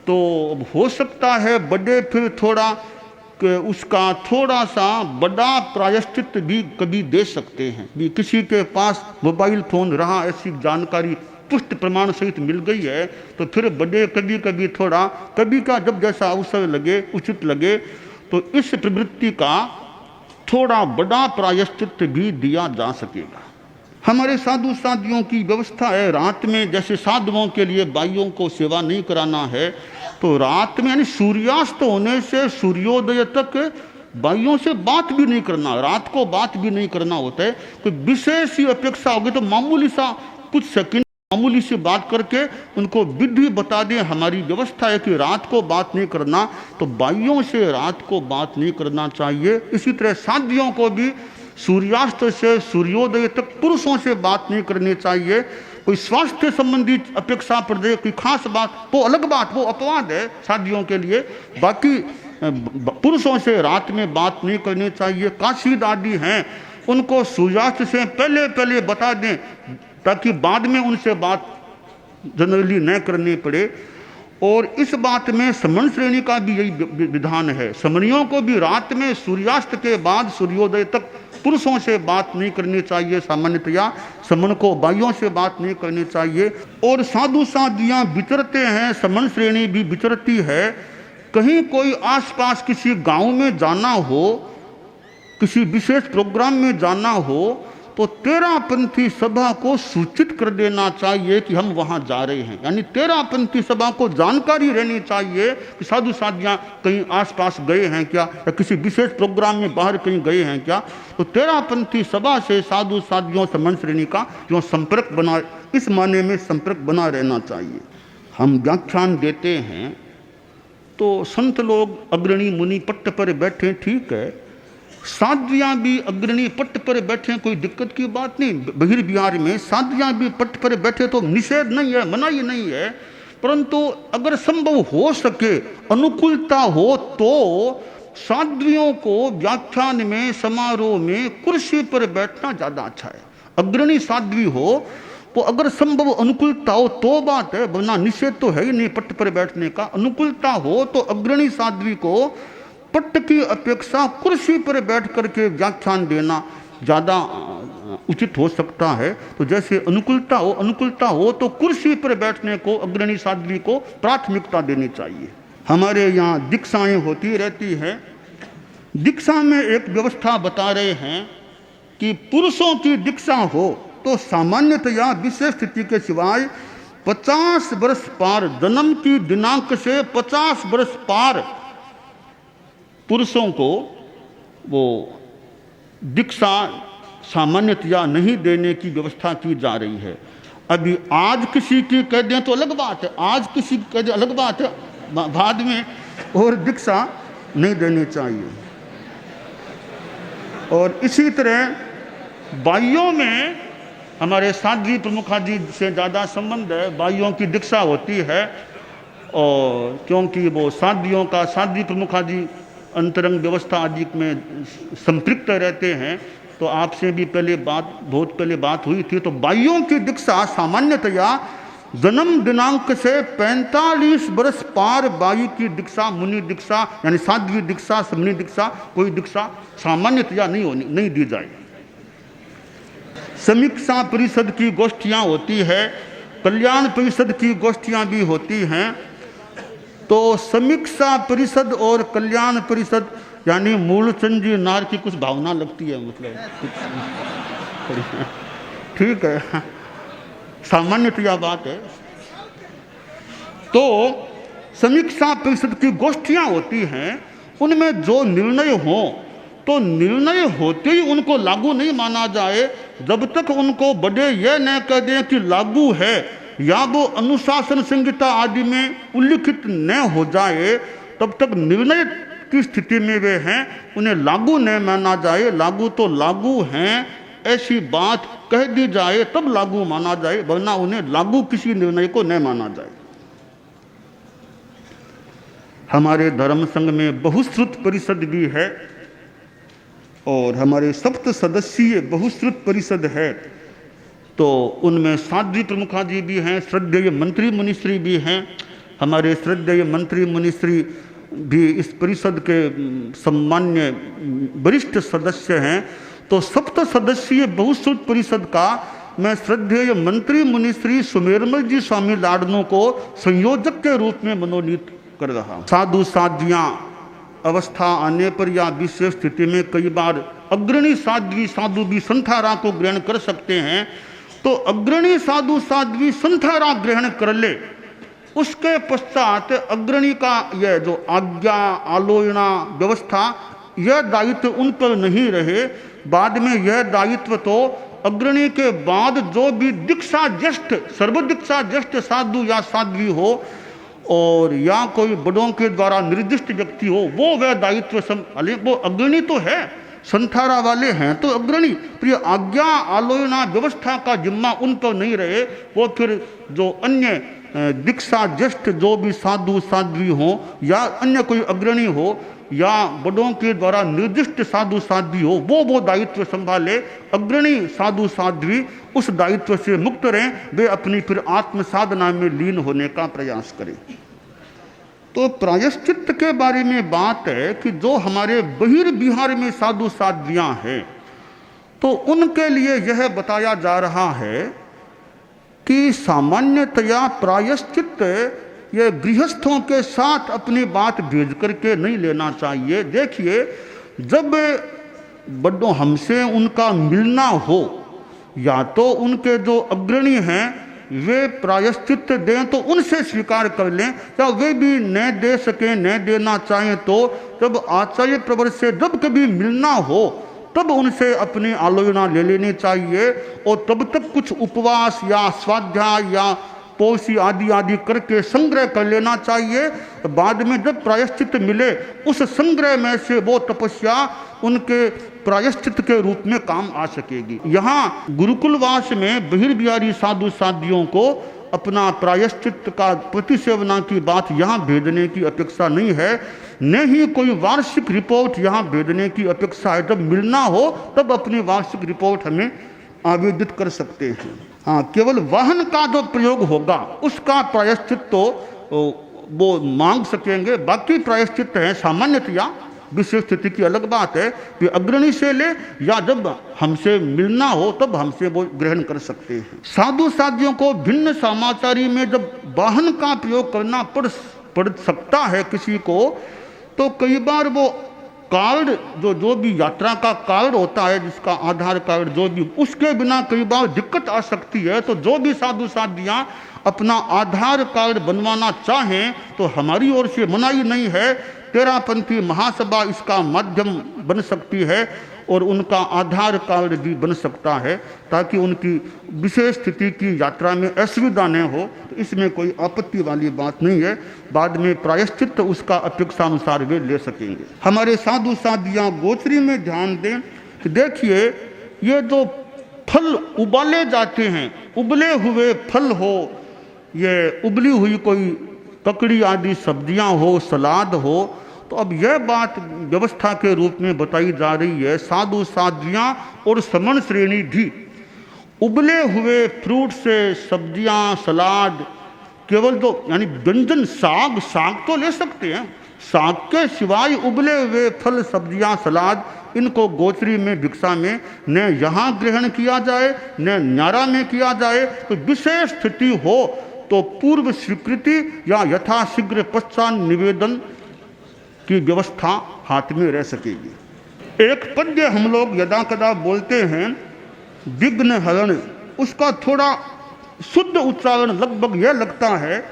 तो हो सकता है बड़े फिर थोड़ा उसका थोड़ा सा बड़ा प्रायश्चित भी कभी दे सकते हैं। भी किसी के पास मोबाइल फोन रहा, ऐसी जानकारी पुष्ट प्रमाण सहित मिल गई है, तो फिर बड़े कभी कभी थोड़ा, कभी का जब जैसा अवसर लगे, उचित लगे, तो इस प्रवृत्ति का थोड़ा बड़ा प्रायश्चित भी दिया जा सकेगा। हमारे साधु साध्वियों की व्यवस्था है, रात में जैसे साधुओं के लिए बाइयों को सेवा नहीं कराना है, तो रात में यानी सूर्यास्त होने से सूर्योदय तक बाइयों से बात भी नहीं करना, रात को बात भी नहीं करना होता है। कोई विशेष ही अपेक्षा होगी तो मामूली सा कुछ सेकंड मामूली सी बात करके उनको विधि बता दें। हमारी व्यवस्था है कि रात को बात नहीं करना, तो बाइयों से रात को बात नहीं करना चाहिए। इसी तरह साध्वियों को भी सूर्यास्त से सूर्योदय तक पुरुषों से बात नहीं करनी चाहिए। कोई स्वास्थ्य संबंधी अपेक्षा पर दे कोई खास बात, वो अलग बात, वो अपवाद है साध्वियों के लिए। बाकी पुरुषों से रात में बात नहीं करनी चाहिए। काशी दादी हैं, उनको सूर्यास्त से पहले पहले बता दें ताकि बाद में उनसे बात जनरली न करनी पड़े। और इस बात में समन श्रेणी का भी यही विधान है। समनियों को भी रात में सूर्यास्त के बाद सूर्योदय तक पुरुषों से बात नहीं करनी चाहिए। सामान्यतया समन को बाइयों से बात नहीं करनी चाहिए। और साधु साध्वियाँ विचरते हैं, समन श्रेणी भी विचरती है। कहीं कोई आसपास किसी गांव में जाना हो, किसी विशेष प्रोग्राम में जाना हो, तो तेरापंथी सभा को सूचित कर देना चाहिए कि हम वहां जा रहे हैं। यानी तेरापंथी सभा को जानकारी रहनी चाहिए कि साधु साधियाँ कहीं आसपास गए हैं क्या, या किसी विशेष प्रोग्राम में बाहर कहीं गए हैं क्या। तो तेरापंथी सभा से साधु साधियों समन श्रेणी का जो संपर्क बना, इस माने में संपर्क बना रहना चाहिए। हम व्याख्यान देते हैं तो संत लोग अग्रणी मुनि पट्ट पर बैठे, ठीक है। साध्वियाँ भी अग्रणी पट्ट पर बैठे, कोई दिक्कत की बात नहीं। बहिर्विहार में साध्वियाँ भी पट्ट पर बैठे तो निषेध नहीं है, मनाही नहीं है। परंतु अगर संभव हो सके, अनुकूलता हो, तो साध्वियों को व्याख्यान में, समारोह में कुर्सी पर बैठना ज़्यादा अच्छा है। अग्रणी साध्वी हो तो अगर संभव अनुकूलता हो तो बात है, वरना निषेध तो है ही नहीं पट्ट पर बैठने का। अनुकूलता हो तो अग्रणी साध्वी को पट्ट की अपेक्षा कुर्सी पर बैठ करके व्याख्यान देना ज़्यादा उचित हो सकता है। तो जैसे अनुकूलता हो तो कुर्सी पर बैठने को अग्रणी साध्वी को प्राथमिकता देनी चाहिए। हमारे यहाँ दीक्षाएं होती रहती है। दीक्षा में एक व्यवस्था बता रहे हैं कि पुरुषों की दीक्षा हो तो सामान्यतया विशेष स्थिति के सिवाय 50 वर्ष पार, जन्म की दिनांक से 50 वर्ष पार पुरुषों को वो दीक्षा सामान्यतया नहीं देने की व्यवस्था की जा रही है। अभी आज किसी की कह दें तो अलग बात है, आज किसी की कह दें अलग बात है, बाद में और दीक्षा नहीं देनी चाहिए। और इसी तरह बाइयों में हमारे साध्वी प्रमुखा जी से ज़्यादा संबंध है। बाइयों की दीक्षा होती है, और क्योंकि वो साध्वियों का, साध्वी प्रमुखा जी अंतरंग व्यवस्था आदि में संपृक्त रहते हैं। तो आपसे भी बहुत पहले बात हुई थी। तो बाइयों की दीक्षा सामान्यतया जन्म दिनांक से 45 वर्ष पार बाई की दीक्षा, मुनि दीक्षा यानी साध्वी दीक्षा, समनी दीक्षा, कोई दीक्षा सामान्यतया नहीं दी जाए। समीक्षा परिषद की गोष्ठियाँ होती है, कल्याण परिषद की गोष्ठियाँ भी होती हैं। तो समीक्षा परिषद और कल्याण परिषद यानी मूलचंद जी नार की कुछ भावना लगती है, मतलब ठीक है, सामान्यतया बात है। तो समीक्षा परिषद की गोष्ठियाँ होती हैं, उनमें जो निर्णय हो तो निर्णय होते ही उनको लागू नहीं माना जाए जब तक उनको बड़े यह न कह दें कि लागू है, या वो अनुशासन संहिता आदि में उल्लिखित न हो जाए, तब तक निर्णय की स्थिति में वे हैं, उन्हें लागू न माना जाए। लागू तो लागू हैं ऐसी बात कह दी जाए तब लागू माना जाए, वरना उन्हें लागू किसी निर्णय को न माना जाए। हमारे धर्म संघ में बहुश्रुत परिषद भी है और हमारे सप्त सदस्यीय बहुश्रुत परिषद है। तो उनमें साध्वी प्रमुखा जी भी हैं, श्रद्धेय मंत्री मुनिश्री भी हैं। हमारे श्रद्धेय मंत्री मुनिश्री भी इस परिषद के सम्मान्य वरिष्ठ सदस्य हैं। तो सप्त सदस्यीय बहुश्रुत परिषद का मैं श्रद्धेय मंत्री मुनिश्री सुमेरमल जी स्वामी लाडनों को संयोजक के रूप में मनोनीत कर रहा हूँ। साधु साध्वियाँ अवस्था आने पर या विशेष स्थिति में कई बार अग्रणी साध्वी साधु भी संथारा को ग्रहण कर सकते हैं। तो अग्रणी साधु साध्वी संथारा ग्रहण कर ले, उसके पश्चात अग्रणी का यह जो आज्ञा आलोचना व्यवस्था, यह दायित्व उन पर नहीं रहे। बाद में यह दायित्व तो अग्रणी के बाद जो भी दीक्षा ज्येष्ठ सर्वदीक्षा ज्येष्ठ साधु या साध्वी हो और या कोई बड़ों के द्वारा निर्दिष्ट व्यक्ति हो, वो वह दायित्व संभाले, वो अग्रणी तो है, संथारा वाले हैं तो अग्रणी। प्रिय आज्ञा आलोचना व्यवस्था का जिम्मा उन पर नहीं रहे, वो फिर जो अन्य दीक्षा ज्येष्ठ जो भी साधु साध्वी हो या अन्य कोई अग्रणी हो या बड़ों के द्वारा निर्दिष्ट साधु साध्वी हो, वो दायित्व संभाले। अग्रणी साधु साध्वी उस दायित्व से मुक्त रहें, वे अपनी फिर आत्म साधना में लीन होने का प्रयास करें। तो प्रायश्चित्त के बारे में बात है कि जो हमारे बहिर्विहार में साधु साध्वियां हैं, तो उनके लिए यह बताया जा रहा है कि सामान्यतया प्रायश्चित्त ये गृहस्थों के साथ अपनी बात भेज करके नहीं लेना चाहिए। देखिए, जब बड़ों हमसे उनका मिलना हो, या तो उनके जो अग्रणी हैं वे प्रायश्चित्त दें तो उनसे स्वीकार कर लें, या वे भी न दे सकें न देना चाहें तो जब आचार्य प्रवर से जब कभी मिलना हो तब उनसे अपनी आलोचना ले लेनी चाहिए, और तब तक कुछ उपवास या स्वाध्याय या पोसी आदि आदि करके संग्रह कर लेना चाहिए। बाद में जब प्रायश्चित मिले उस संग्रह में से वो तपस्या उनके प्रायश्चित के रूप में काम आ सकेगी। यहाँ गुरुकुलवास में बहिर्विहारी साधु साध्वियों को अपना प्रायश्चित का प्रतिसेवना की बात यहाँ भेजने की अपेक्षा नहीं है, न ही कोई वार्षिक रिपोर्ट यहाँ भेजने की अपेक्षा है। जब मिलना हो तब अपनी वार्षिक रिपोर्ट हमें आवेदित कर सकते हैं। हाँ, केवल वाहन का जो प्रयोग होगा उसका प्रायश्चित तो वो मांग सकेंगे, बाकी प्रायश्चित है सामान्यतया, विशेष स्थिति की अलग बात है कि अग्रणी से ले या जब हमसे मिलना हो तब हमसे वो ग्रहण कर सकते हैं। साधु साध्वियों को भिन्न समाचारी में जब वाहन का प्रयोग करना पड़ सकता है किसी को, तो कई बार वो कार्ड जो भी यात्रा का कार्ड होता है, जिसका आधार कार्ड जो भी, उसके बिना कई बार दिक्कत आ सकती है। तो जो भी साधु साध्वियाँ अपना आधार कार्ड बनवाना चाहें तो हमारी ओर से मनाही नहीं है। तेरापंथी महासभा इसका माध्यम बन सकती है और उनका आधार कार्ड भी बन सकता है, ताकि उनकी विशेष स्थिति की यात्रा में असुविधा न हो। तो इसमें कोई आपत्ति वाली बात नहीं है। बाद में प्रायश्चित उसका अपेक्षानुसार वे ले सकेंगे। हमारे साधु साध्वियाँ गोचरी में ध्यान दें। देखिए, ये जो फल उबाले जाते हैं, उबले हुए फल हो, ये उबली हुई कोई ककड़ी आदि सब्जियां हो, सलाद हो, तो अब यह बात व्यवस्था के रूप में बताई जा रही है। साधु साध्वियां और समण श्रेणी भी उबले हुए फ्रूट से सब्जियां, सलाद, केवल तो यानी व्यंजन साग तो ले सकते हैं, साग के सिवाय उबले हुए फल, सब्जियां, सलाद, इनको गोचरी में भिक्षा में न यहाँ ग्रहण किया जाए न न्यारा में किया जाए। तो विशेष स्थिति हो तो पूर्व स्वीकृति या यथाशीघ्र पश्चात निवेदन की व्यवस्था हाथ में रह सकेगी। एक पद्य हम लोग यदा कदा बोलते हैं, विघ्न हरण, उसका थोड़ा शुद्ध उच्चारण लगभग यह लगता है,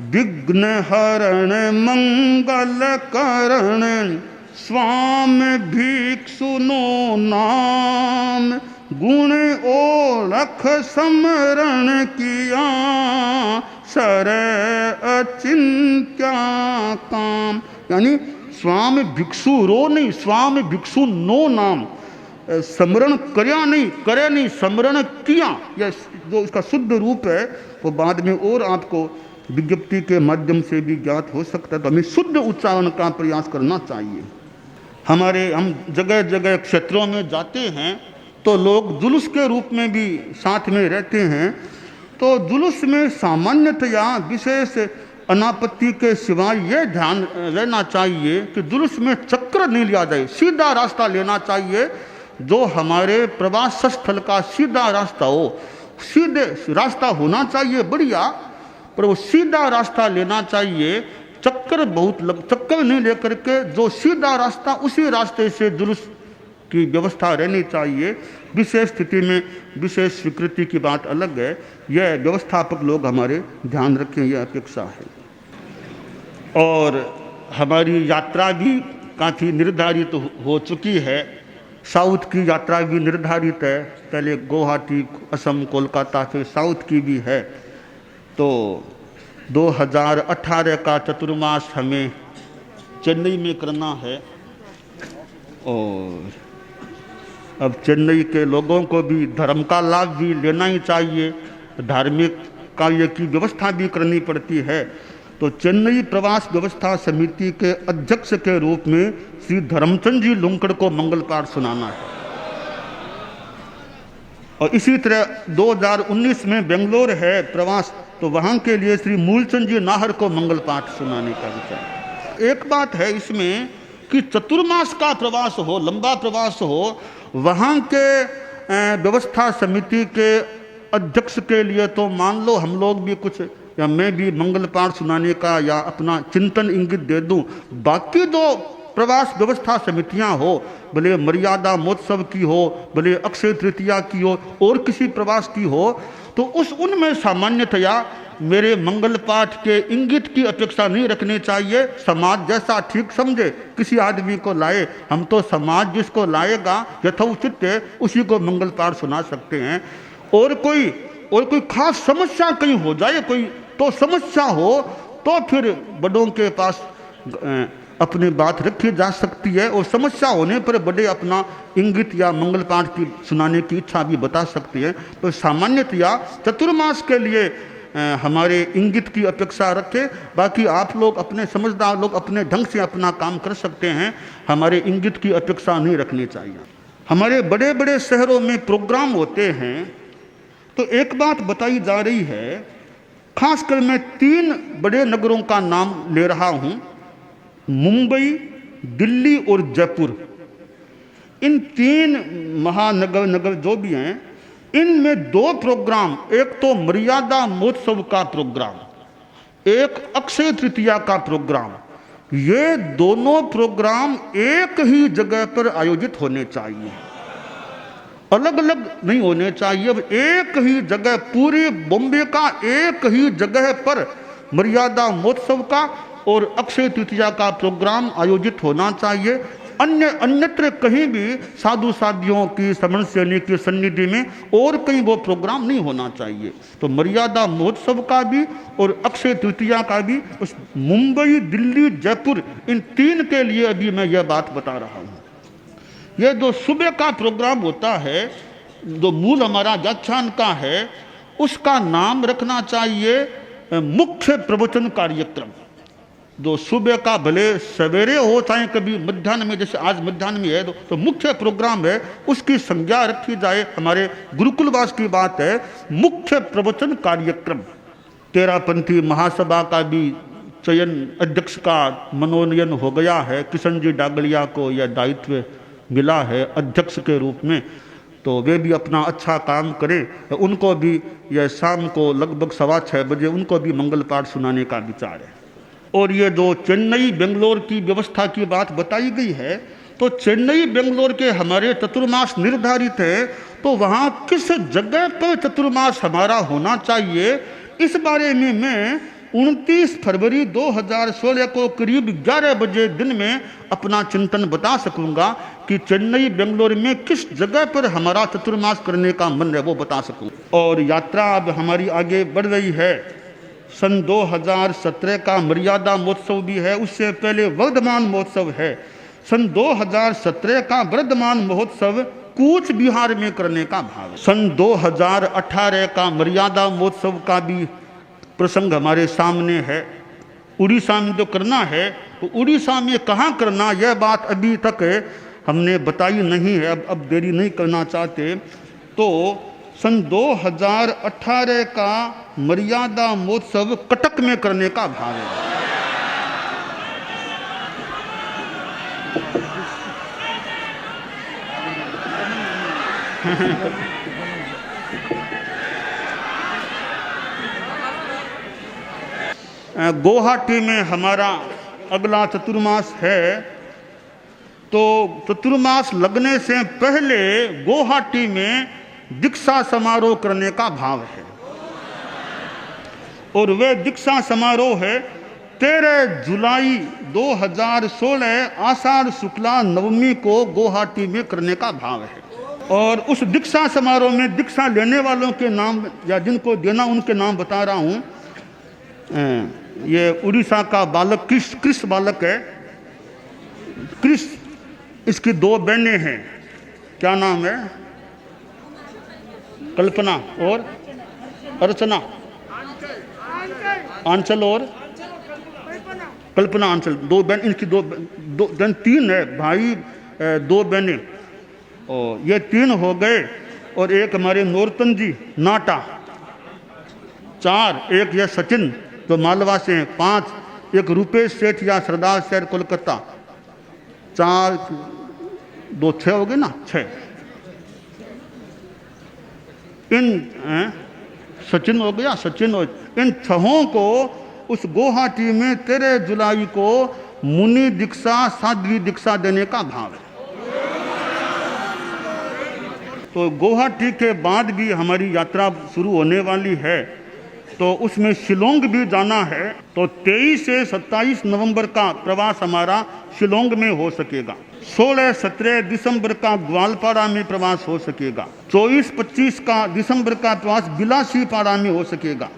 विघ्न हरण मंगल करण स्वामी भिक्षु नो नाम, गुण ओलख समरण किया सर अचिंत्या काम। यानी स्वामी भिक्षु रो नहीं, स्वामी भिक्षु नो नाम, स्मरण करया नहीं, करे नहीं, स्मरण किया। यह जो इसका शुद्ध रूप है वो बाद में और आपको विज्ञप्ति के माध्यम से भी ज्ञात हो सकता है। तो हमें शुद्ध उच्चारण का प्रयास करना चाहिए। हम जगह जगह क्षेत्रों में जाते हैं तो लोग जुलूस के रूप में भी साथ में रहते हैं। तो जुलूस में सामान्यतया विशेष अनापत्ति के सिवाय यह ध्यान रहना चाहिए कि जुलूस में चक्र नहीं लिया जाए, सीधा रास्ता लेना चाहिए। जो हमारे प्रवास स्थल का सीधा रास्ता हो, सीधे रास्ता होना चाहिए बढ़िया, पर वो सीधा रास्ता लेना चाहिए। चक्कर चक्कर नहीं लेकर के जो सीधा रास्ता, उसी रास्ते से जुलूस की व्यवस्था रहनी चाहिए। विशेष स्थिति में विशेष स्वीकृति की बात अलग है, यह व्यवस्थापक लोग हमारे ध्यान रखें, यह अपेक्षा है। और हमारी यात्रा भी काफ़ी निर्धारित हो चुकी है। साउथ की यात्रा भी निर्धारित है, पहले गुवाहाटी, असम, कोलकाता, फिर साउथ की भी है। तो 2018 का चतुर्मास हमें चेन्नई में करना है और अब चेन्नई के लोगों को भी धर्म का लाभ भी लेना ही चाहिए, धार्मिक कार्य की व्यवस्था भी करनी पड़ती है। तो चेन्नई प्रवास व्यवस्था समिति के अध्यक्ष के रूप में श्री धर्मचंद जी लुंकड़ को मंगल पाठ सुनाना है। और इसी तरह 2019 में बेंगलोर है प्रवास, तो वहाँ के लिए श्री मूलचंद जी नाहर को मंगल पाठ सुनाने का विचार। एक बात है इसमें कि चतुर्मास का प्रवास हो, लंबा प्रवास हो, वहाँ के व्यवस्था समिति के अध्यक्ष के लिए तो मान लो हम लोग भी कुछ, या मैं भी मंगल पाठ सुनाने का या अपना चिंतन इंगित दे दूं। बाकी दो प्रवास व्यवस्था समितियां हो, भले मर्यादा महोत्सव की हो, भले अक्षय तृतीया की हो, और किसी प्रवास की हो, तो उनमें सामान्यतया मेरे मंगल पाठ के इंगित की अपेक्षा नहीं रखनी चाहिए। समाज जैसा ठीक समझे किसी आदमी को लाए, हम तो समाज जिसको लाएगा यथोचित उसी को मंगल पाठ सुना सकते हैं। और कोई खास समस्या कहीं हो जाए, कोई तो समस्या हो, तो फिर बड़ों के पास अपनी बात रखी जा सकती है, और समस्या होने पर बड़े अपना इंगित या मंगल पाठ की सुनाने की इच्छा भी बता सकते हैं। तो सामान्यतया चतुर्मास के लिए हमारे इंगित की अपेक्षा रखें, बाकी आप लोग अपने समझदार लोग अपने ढंग से अपना काम कर सकते हैं, हमारे इंगित की अपेक्षा नहीं रखनी चाहिए। हमारे बड़े बड़े शहरों में प्रोग्राम होते हैं, तो एक बात बताई जा रही है, खासकर मैं 3 बड़े नगरों का नाम ले रहा हूं, मुंबई, दिल्ली और जयपुर। इन 3 नगर जो भी हैं, इनमें 2 प्रोग्राम, एक तो मर्यादा महोत्सव का प्रोग्राम, एक अक्षय तृतीया का प्रोग्राम, ये दोनों प्रोग्राम एक ही जगह पर आयोजित होने चाहिए, अलग अलग नहीं होने चाहिए। अब एक ही जगह, पूरे बॉम्बे का एक ही जगह पर मर्यादा महोत्सव का और अक्षय तृतीया का प्रोग्राम आयोजित होना चाहिए। अन्यत्र कहीं भी साधु साधियों की श्रवण सैनी की सन्निधि में और कहीं वो प्रोग्राम नहीं होना चाहिए। तो मर्यादा महोत्सव का भी और अक्षय तृतीया का भी, उस मुंबई, दिल्ली, जयपुर, इन 3 के लिए अभी मैं यह बात बता रहा हूँ। यह जो सुबह का प्रोग्राम होता है, जो मूल हमारा व्याख्यान का है, उसका नाम रखना चाहिए मुख्य प्रवचन कार्यक्रम। जो सुबह का भले सवेरे हो चाहे कभी मध्याह्न में, जैसे आज मध्याह्न में है, तो मुख्य प्रोग्राम है, उसकी संज्ञा रखी जाए। हमारे गुरुकुलवास की बात है, मुख्य प्रवचन कार्यक्रम। तेरापंथी महासभा का भी चयन, अध्यक्ष का मनोनयन हो गया है, किशन जी डागलिया को यह दायित्व मिला है अध्यक्ष के रूप में, तो वे भी अपना अच्छा काम करें। उनको भी यह शाम को लगभग 6:15 बजे उनको भी मंगल पाठ सुनाने का विचार है। और ये जो चेन्नई बेंगलोर की व्यवस्था की बात बताई गई है, तो चेन्नई बेंगलोर के हमारे चतुर्मास निर्धारित है, तो वहाँ किस जगह पर चतुर्मास हमारा होना चाहिए, इस बारे में मैं 29 फरवरी 2016 को करीब 11 बजे दिन में अपना चिंतन बता सकूंगा कि चेन्नई बेंगलोर में किस जगह पर हमारा चतुर्मास करने का मन है, वो बता सकूंगा। और यात्रा अब हमारी आगे बढ़ रही है। सन 2017 का मर्यादा महोत्सव भी है, उससे पहले वर्धमान महोत्सव है। सन 2017 का वर्धमान महोत्सव कूच बिहार में करने का भाव है। सन 2018 का मर्यादा महोत्सव का भी प्रसंग हमारे सामने है। उड़ीसा में जो करना है, तो उड़ीसा में कहाँ करना, यह बात अभी तक हमने बताई नहीं है, अब देरी नहीं करना चाहते। तो सन 2018 का मर्यादा महोत्सव कटक में करने का भाव है। गुवाहाटी में हमारा अगला चतुर्मास है, तो चतुर्मास लगने से पहले गुवाहाटी में दीक्षा समारोह करने का भाव है। और वह दीक्षा समारोह है 13 जुलाई 2016 आषाढ़ शुक्ला नवमी को गुवाहाटी में करने का भाव है। और उस दीक्षा समारोह में दीक्षा लेने वालों के नाम या जिनको देना उनके नाम बता रहा हूँ। ये उड़ीसा का बालक क्रिस बालक है। क्रिस, इसकी 2 बहनें हैं। क्या नाम है? कल्पना और अर्चना, आंचल और कल्पना, आंचल, 2 बहन। इनकी 2 3 है भाई, 2 बहनें। और ये 3 हो गए। और एक हमारे नौरतन जी नाटा, 4। एक ये सचिन जो मालवा से हैं, 5। एक रुपेश सेठ या सरदार शहर कोलकाता, 4 2 6 हो गए ना, 6। इन सचिन हो गया, सचिन हो। इन 6 को उस गुवाहाटी में 13 जुलाई को मुनि दीक्षा, साध्वी दीक्षा देने का भाव है। तो गुवाहाटी के बाद भी हमारी यात्रा शुरू होने वाली है, तो उसमें शिलोंग भी जाना है। तो 23 से 27 नवंबर का प्रवास हमारा शिलोंग में हो सकेगा। 16-17 दिसंबर का ग्वालपाड़ा में प्रवास हो सकेगा। 24-25 का दिसंबर का प्रवास बिलासीपाड़ा में हो सकेगा।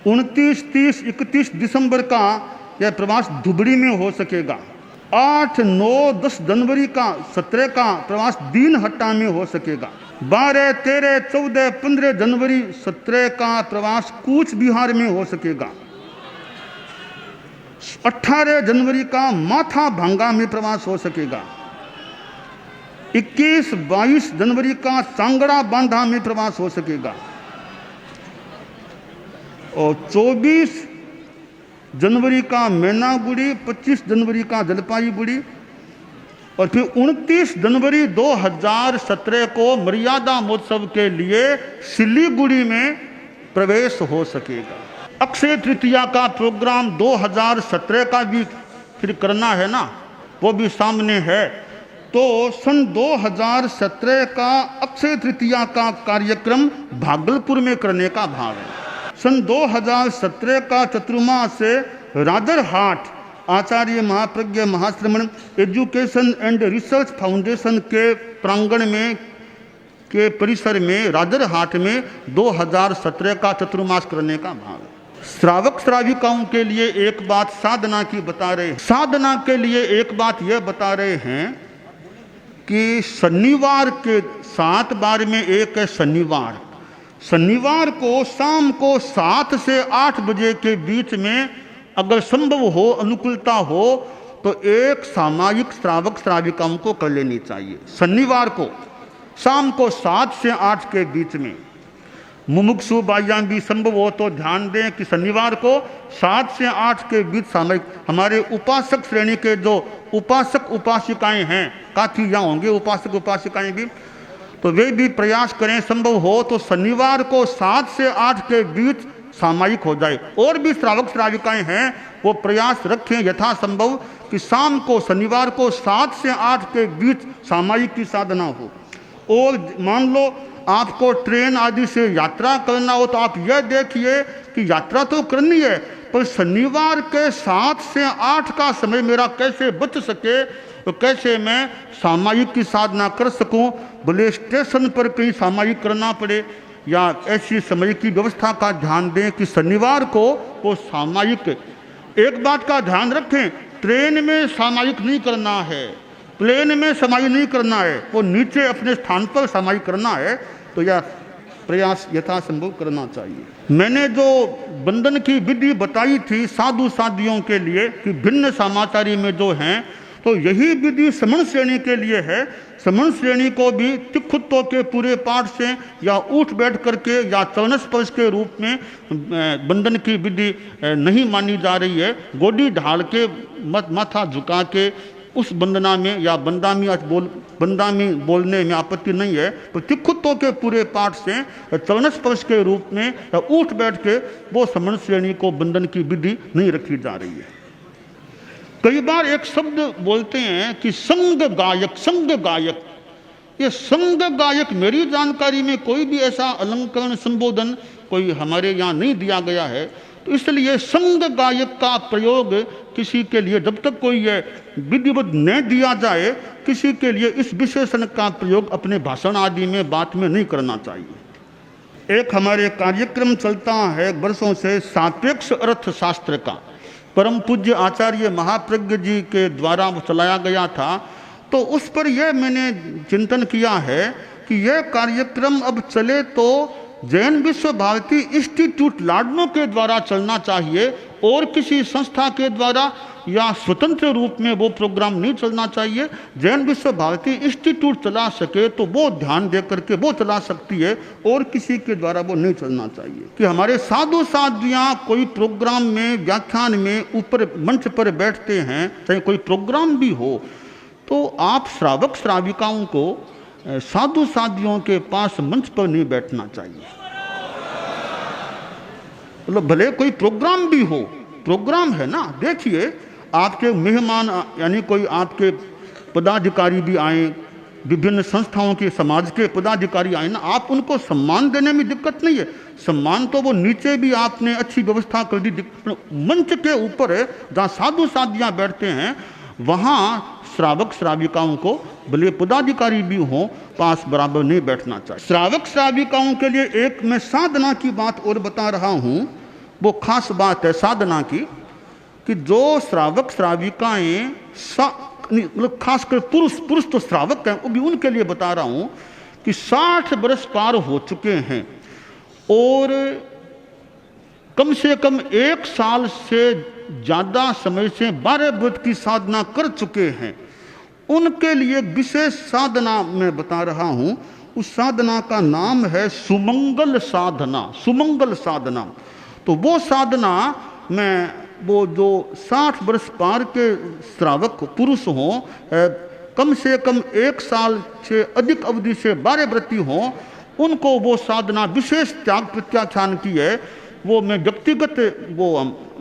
29, 30, 31 दिसंबर का यह प्रवास धुबड़ी में हो सकेगा। 8, 9, 10 जनवरी का 17 का प्रवास दीनहट्टा में हो सकेगा। 12, 13, 14, 15 जनवरी 17 का प्रवास कूच बिहार में हो सकेगा। 18 जनवरी का माथा भांगा में प्रवास हो सकेगा। 21, 22 जनवरी का सांगड़ा बांधा में प्रवास हो सकेगा। और 24 जनवरी का मैनागुड़ी, 25 जनवरी का जलपाईगुड़ी। और फिर 29 जनवरी 2017 को मर्यादा महोत्सव के लिए सिलीगुड़ी में प्रवेश हो सकेगा। अक्षय तृतीया का प्रोग्राम 2017 का भी फिर करना है ना, वो भी सामने है। तो सन 2017 का अक्षय तृतीया का कार्यक्रम भागलपुर में करने का भाव है। सन 2017 का चतुर्मास से Rajarhat Acharya Mahapragya Mahashraman Education and Research Foundation के प्रांगण में के परिसर में राजरहाट में 2017 का चतुर्मास करने का भाव है। श्रावक श्राविकाओं के लिए एक बात साधना की बता रहे हैं। साधना के लिए एक बात यह बता रहे हैं कि शनिवार के 7 बार में एक है शनिवार। शनिवार को शाम को 7 से 8 बजे के बीच में अगर संभव हो, अनुकूलता हो, तो एक सामायिक श्रावक श्राविकाओं को कर लेनी चाहिए। शनिवार को शाम को 7 से 8 के बीच में। मुमुक्षु भाइयां भी संभव हो तो ध्यान दें कि शनिवार को 7 से 8 के बीच सामयिक हमारे उपासक श्रेणी के जो उपासक उपासिकाएं हैं, काफी यहाँ होंगे उपासक उपासिकाएं भी, तो वे भी प्रयास करें संभव हो तो शनिवार को 7 से 8 के बीच सामायिक हो जाए। और भी श्रावक श्राविकाएं हैं वो प्रयास रखें यथासंभव कि शाम को शनिवार को 7 से 8 के बीच सामायिक की साधना हो। और मान लो आपको ट्रेन आदि से यात्रा करना हो तो आप यह देखिए कि यात्रा तो करनी है, पर शनिवार के 7 से 8 का समय मेरा कैसे बच सके, तो कैसे मैं सामायिक की साधना कर सकूं। भले स्टेशन पर कहीं सामायिक करना पड़े या ऐसी समय की व्यवस्था का ध्यान दें कि शनिवार को वो सामायिक। एक बात का ध्यान रखें, ट्रेन में सामायिक नहीं करना है, प्लेन में सामायिक नहीं करना है, वो नीचे अपने स्थान पर सामायिक करना है। तो यह प्रयास यथासंभव करना चाहिए। मैंने जो बंधन की विधि बताई थी साधु साधियों के लिए कि भिन्न समाचारी में जो हैं, तो यही विधि समण श्रेणी के लिए है। समण श्रेणी को भी तिखुत्व के पूरे पाठ से या उठ बैठ करके या चरण स्पर्श के रूप में बंधन की विधि नहीं मानी जा रही है। गोडी ढाल के माथा झुका के उस वंदना में या बंदामी बोलने में आपत्ति नहीं है, तो तिखुत्व के पूरे पाठ से चरण स्पर्श के रूप में या उठ बैठ के वो समण श्रेणी को बंधन की विधि नहीं रखी जा रही है। कई बार एक शब्द बोलते हैं कि संग गायक, संग गायक। ये संग गायक मेरी जानकारी में कोई भी ऐसा अलंकरण संबोधन कोई हमारे यहाँ नहीं दिया गया है। तो इसलिए संग गायक का प्रयोग किसी के लिए जब तक कोई ये विधिवत न दिया जाए, किसी के लिए इस विशेषण का प्रयोग अपने भाषण आदि में बात में नहीं करना चाहिए। एक हमारे कार्यक्रम चलता है वर्षों से सापेक्ष अर्थशास्त्र का, परम पूज्य आचार्य महाप्रज्ञ जी के द्वारा चलाया गया था। तो उस पर यह मैंने चिंतन किया है कि यह कार्यक्रम अब चले तो जैन विश्व भारती इंस्टीट्यूट लाडनो के द्वारा चलना चाहिए और किसी संस्था के द्वारा या स्वतंत्र रूप में वो प्रोग्राम नहीं चलना चाहिए। जैन विश्व भारती इंस्टीट्यूट चला सके तो वो ध्यान दे करके वो चला सकती है और किसी के द्वारा वो नहीं चलना चाहिए। कि हमारे साधु साध्वियाँ कोई प्रोग्राम में, व्याख्यान में ऊपर मंच पर बैठते हैं, चाहे कोई प्रोग्राम भी हो, तो आप श्रावक श्राविकाओं को साधु साध्वियों के पास मंच पर नहीं बैठना चाहिए। मतलब भले कोई प्रोग्राम भी हो, प्रोग्राम है ना, देखिए आपके मेहमान यानी कोई आपके पदाधिकारी भी आए, विभिन्न संस्थाओं के समाज के पदाधिकारी आए ना, आप उनको सम्मान देने में दिक्कत नहीं है। सम्मान तो वो नीचे भी आपने अच्छी व्यवस्था कर दी, मंच के ऊपर है जहाँ साधु साध्वियाँ बैठते हैं, वहाँ श्रावक श्राविकाओं को भले पदाधिकारी भी हों पास बराबर नहीं बैठना चाहिए। श्रावक श्राविकाओं के लिए एक मैं साधना की बात और बता रहा हूँ, वो खास बात है साधना की, कि जो श्रावक श्राविकाएं मतलब खासकर पुरुष तो श्रावक हैं, वो भी उनके लिए बता रहा हूँ कि 60 वर्ष पार हो चुके हैं और कम से कम 1 साल से ज़्यादा समय से 12 व्रत की साधना कर चुके हैं, उनके लिए विशेष साधना मैं बता रहा हूँ। उस साधना का नाम है सुमंगल साधना। सुमंगल साधना, तो वो साधना मैं वो जो 60 वर्ष पार के श्रावक पुरुष हों, कम से कम 1 साल से अधिक अवधि से 12 व्रती हों, उनको वो साधना विशेष त्याग प्रत्याख्यान की है। वो मैं व्यक्तिगत वो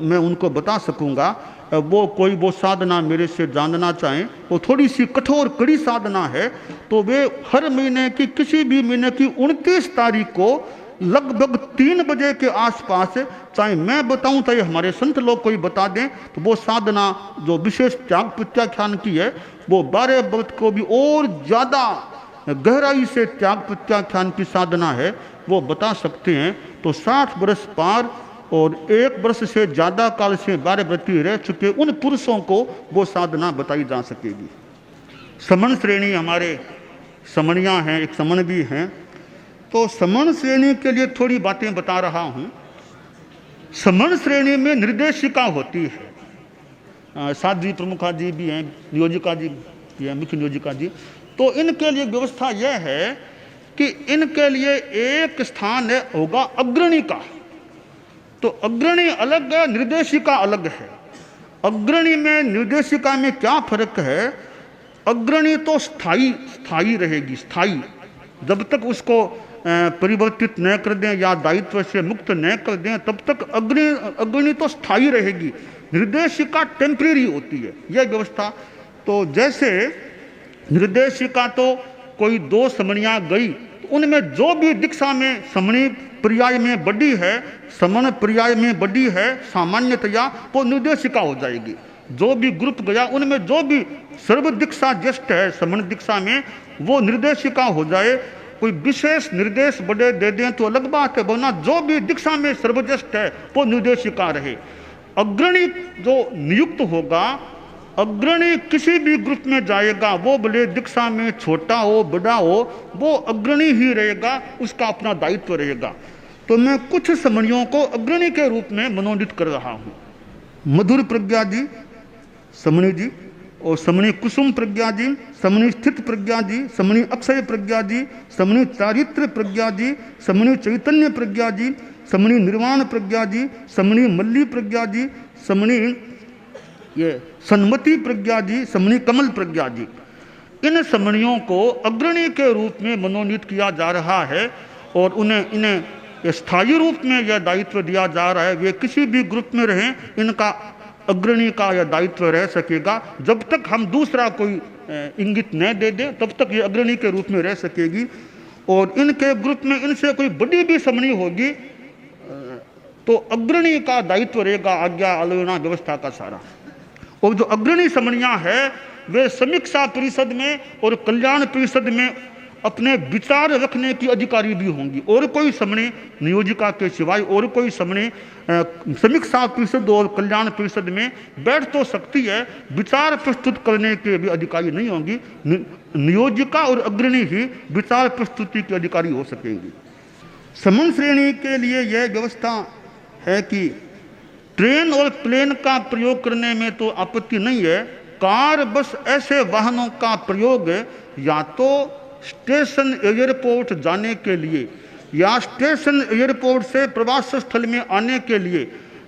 मैं उनको बता सकूँगा। वो कोई वो साधना मेरे से जानना चाहें, वो थोड़ी सी कठोर कड़ी साधना है। तो वे हर महीने की किसी भी महीने की 29 तारीख को लगभग 3 बजे के आसपास, चाहे मैं बताऊं चाहे हमारे संत लोग कोई बता दें, तो वो साधना जो विशेष त्याग प्रत्याख्यान की है, वो 12 व्रत को भी और ज़्यादा गहराई से त्याग प्रत्याख्यान की साधना है, वो बता सकते हैं। तो 60 वर्ष पार और 1 वर्ष से ज़्यादा काल से 12 व्रती रह चुके उन पुरुषों को वो साधना बताई जा सकेगी। समन श्रेणी हमारे समनियाँ हैं, एक समन भी हैं, तो समन श्रेणी के लिए थोड़ी बातें बता रहा हूँ। समन श्रेणी में निर्देशिका होती है, साध्वी प्रमुखा जी भी हैं, नियोजिका जी भी हैं, मुख्य नियोजिका जी। तो इनके लिए व्यवस्था यह है कि इनके लिए एक स्थान है होगा अग्रणी का। तो अग्रणी अलग है, निर्देशिका अलग है। अग्रणी में निर्देशिका में क्या फर्क है? अग्रणी तो स्थायी रहेगी, स्थायी, जब तक उसको परिवर्तित न कर दें या दायित्व से मुक्त न कर दें तब तक अग्रणी तो स्थायी रहेगी। निर्देशिका टेम्परेरी होती है, यह व्यवस्था। तो जैसे निर्देशिका तो कोई 2 समनियाँ गई, तो उनमें जो भी दीक्षा में समणी पर्याय में बड़ी है, समन पर्याय में बड़ी है, सामान्यतया वो निर्देशिका हो जाएगी। जो भी ग्रुप गया उनमें जो भी सर्व दीक्षा ज्येष्ठ है समन दीक्षा में, वो निर्देशिका हो जाए। कोई विशेष निर्देश बड़े दे दें तो अलग बात है, वरना जो भी दीक्षा में सर्वज्येष्ठ है वो निर्देशिका रहे। अग्रणी जो नियुक्त होगा, अग्रणी किसी भी ग्रुप में जाएगा, वो भले दीक्षा में छोटा हो बड़ा हो, वो अग्रणी ही रहेगा, उसका अपना दायित्व रहेगा। तो मैं कुछ समणियों को अग्रणी के रूप में मनोनीत कर रहा हूँ। मधुर प्रज्ञा जी समणी जी, और समणी कुसुम प्रज्ञा जी, समणी स्थित प्रज्ञा जी, समणी अक्षय प्रज्ञा जी, समणी चारित्र प्रज्ञा जी, समणी चैतन्य प्रज्ञा जी, समणी निर्वाण प्रज्ञा जी, समणी मल्ली प्रज्ञा जी, समणी ये सन्मति प्रज्ञा जी, समणी कमल प्रज्ञा जी। इन समणियों को अग्रणी के रूप में मनोनीत किया जा रहा है और इन्हें स्थायी रूप में यह दायित्व दिया जा रहा है। वे किसी भी ग्रुप में रहें, इनका अग्रणी का यह दायित्व रह सकेगा। जब तक हम दूसरा कोई इंगित न दे दें तब तक ये अग्रणी के रूप में रह सकेगी। और इनके ग्रुप में इनसे कोई बड़ी भी समणी होगी, तो अग्रणी का दायित्व रहेगा आज्ञा आलोचना व्यवस्था का सारा। और जो अग्रणी समणियाँ है वे समीक्षा परिषद में और कल्याण परिषद में अपने विचार रखने की अधिकारी भी होंगी। और कोई समणी नियोजिका के सिवाय और कोई समणी समीक्षा परिषद और कल्याण परिषद में बैठ तो सकती है, विचार प्रस्तुत करने के भी अधिकारी नहीं होंगी। नियोजिका और अग्रणी ही विचार प्रस्तुति के अधिकारी हो सकेंगी। समन श्रेणी के लिए यह व्यवस्था है कि ट्रेन और प्लेन का प्रयोग करने में तो आपत्ति नहीं है, कार बस ऐसे वाहनों का प्रयोग या तो स्टेशन एयरपोर्ट जाने के लिए या स्टेशन एयरपोर्ट से प्रवास स्थल में आने के लिए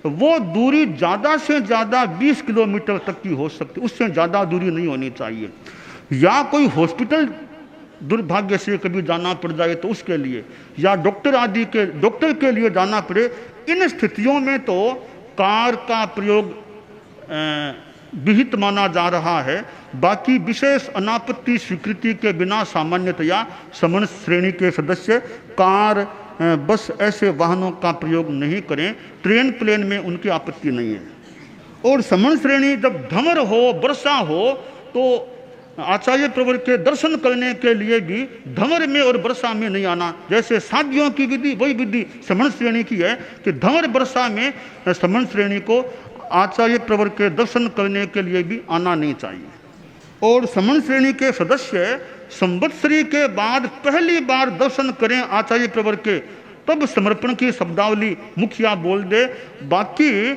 वो दूरी ज़्यादा से ज़्यादा 20 किलोमीटर तक की हो सकती, उससे ज़्यादा दूरी नहीं होनी चाहिए। या कोई हॉस्पिटल दुर्भाग्य से कभी जाना पड़ जाए तो उसके लिए, या डॉक्टर के लिए जाना पड़े, इन स्थितियों में तो कार का प्रयोग विहित माना जा रहा है। बाकी विशेष अनापत्ति स्वीकृति के बिना सामान्यतया समन श्रेणी के सदस्य कार बस ऐसे वाहनों का प्रयोग नहीं करें। ट्रेन प्लेन में उनकी आपत्ति नहीं है। और समन श्रेणी जब धमर हो वर्षा हो तो आचार्य प्रवर के दर्शन करने के लिए भी धमर में और वर्षा में नहीं आना। जैसे शादियों की विधि वही विधि समन श्रेणी की है कि धमर वर्षा में समन श्रेणी को आचार्य प्रवर के दर्शन करने के लिए भी आना नहीं चाहिए। और समन श्रेणी के सदस्य संवत्सरी के बाद पहली बार दर्शन करें आचार्य प्रवर के, तब समर्पण की शब्दावली मुखिया बोल दे, बाकी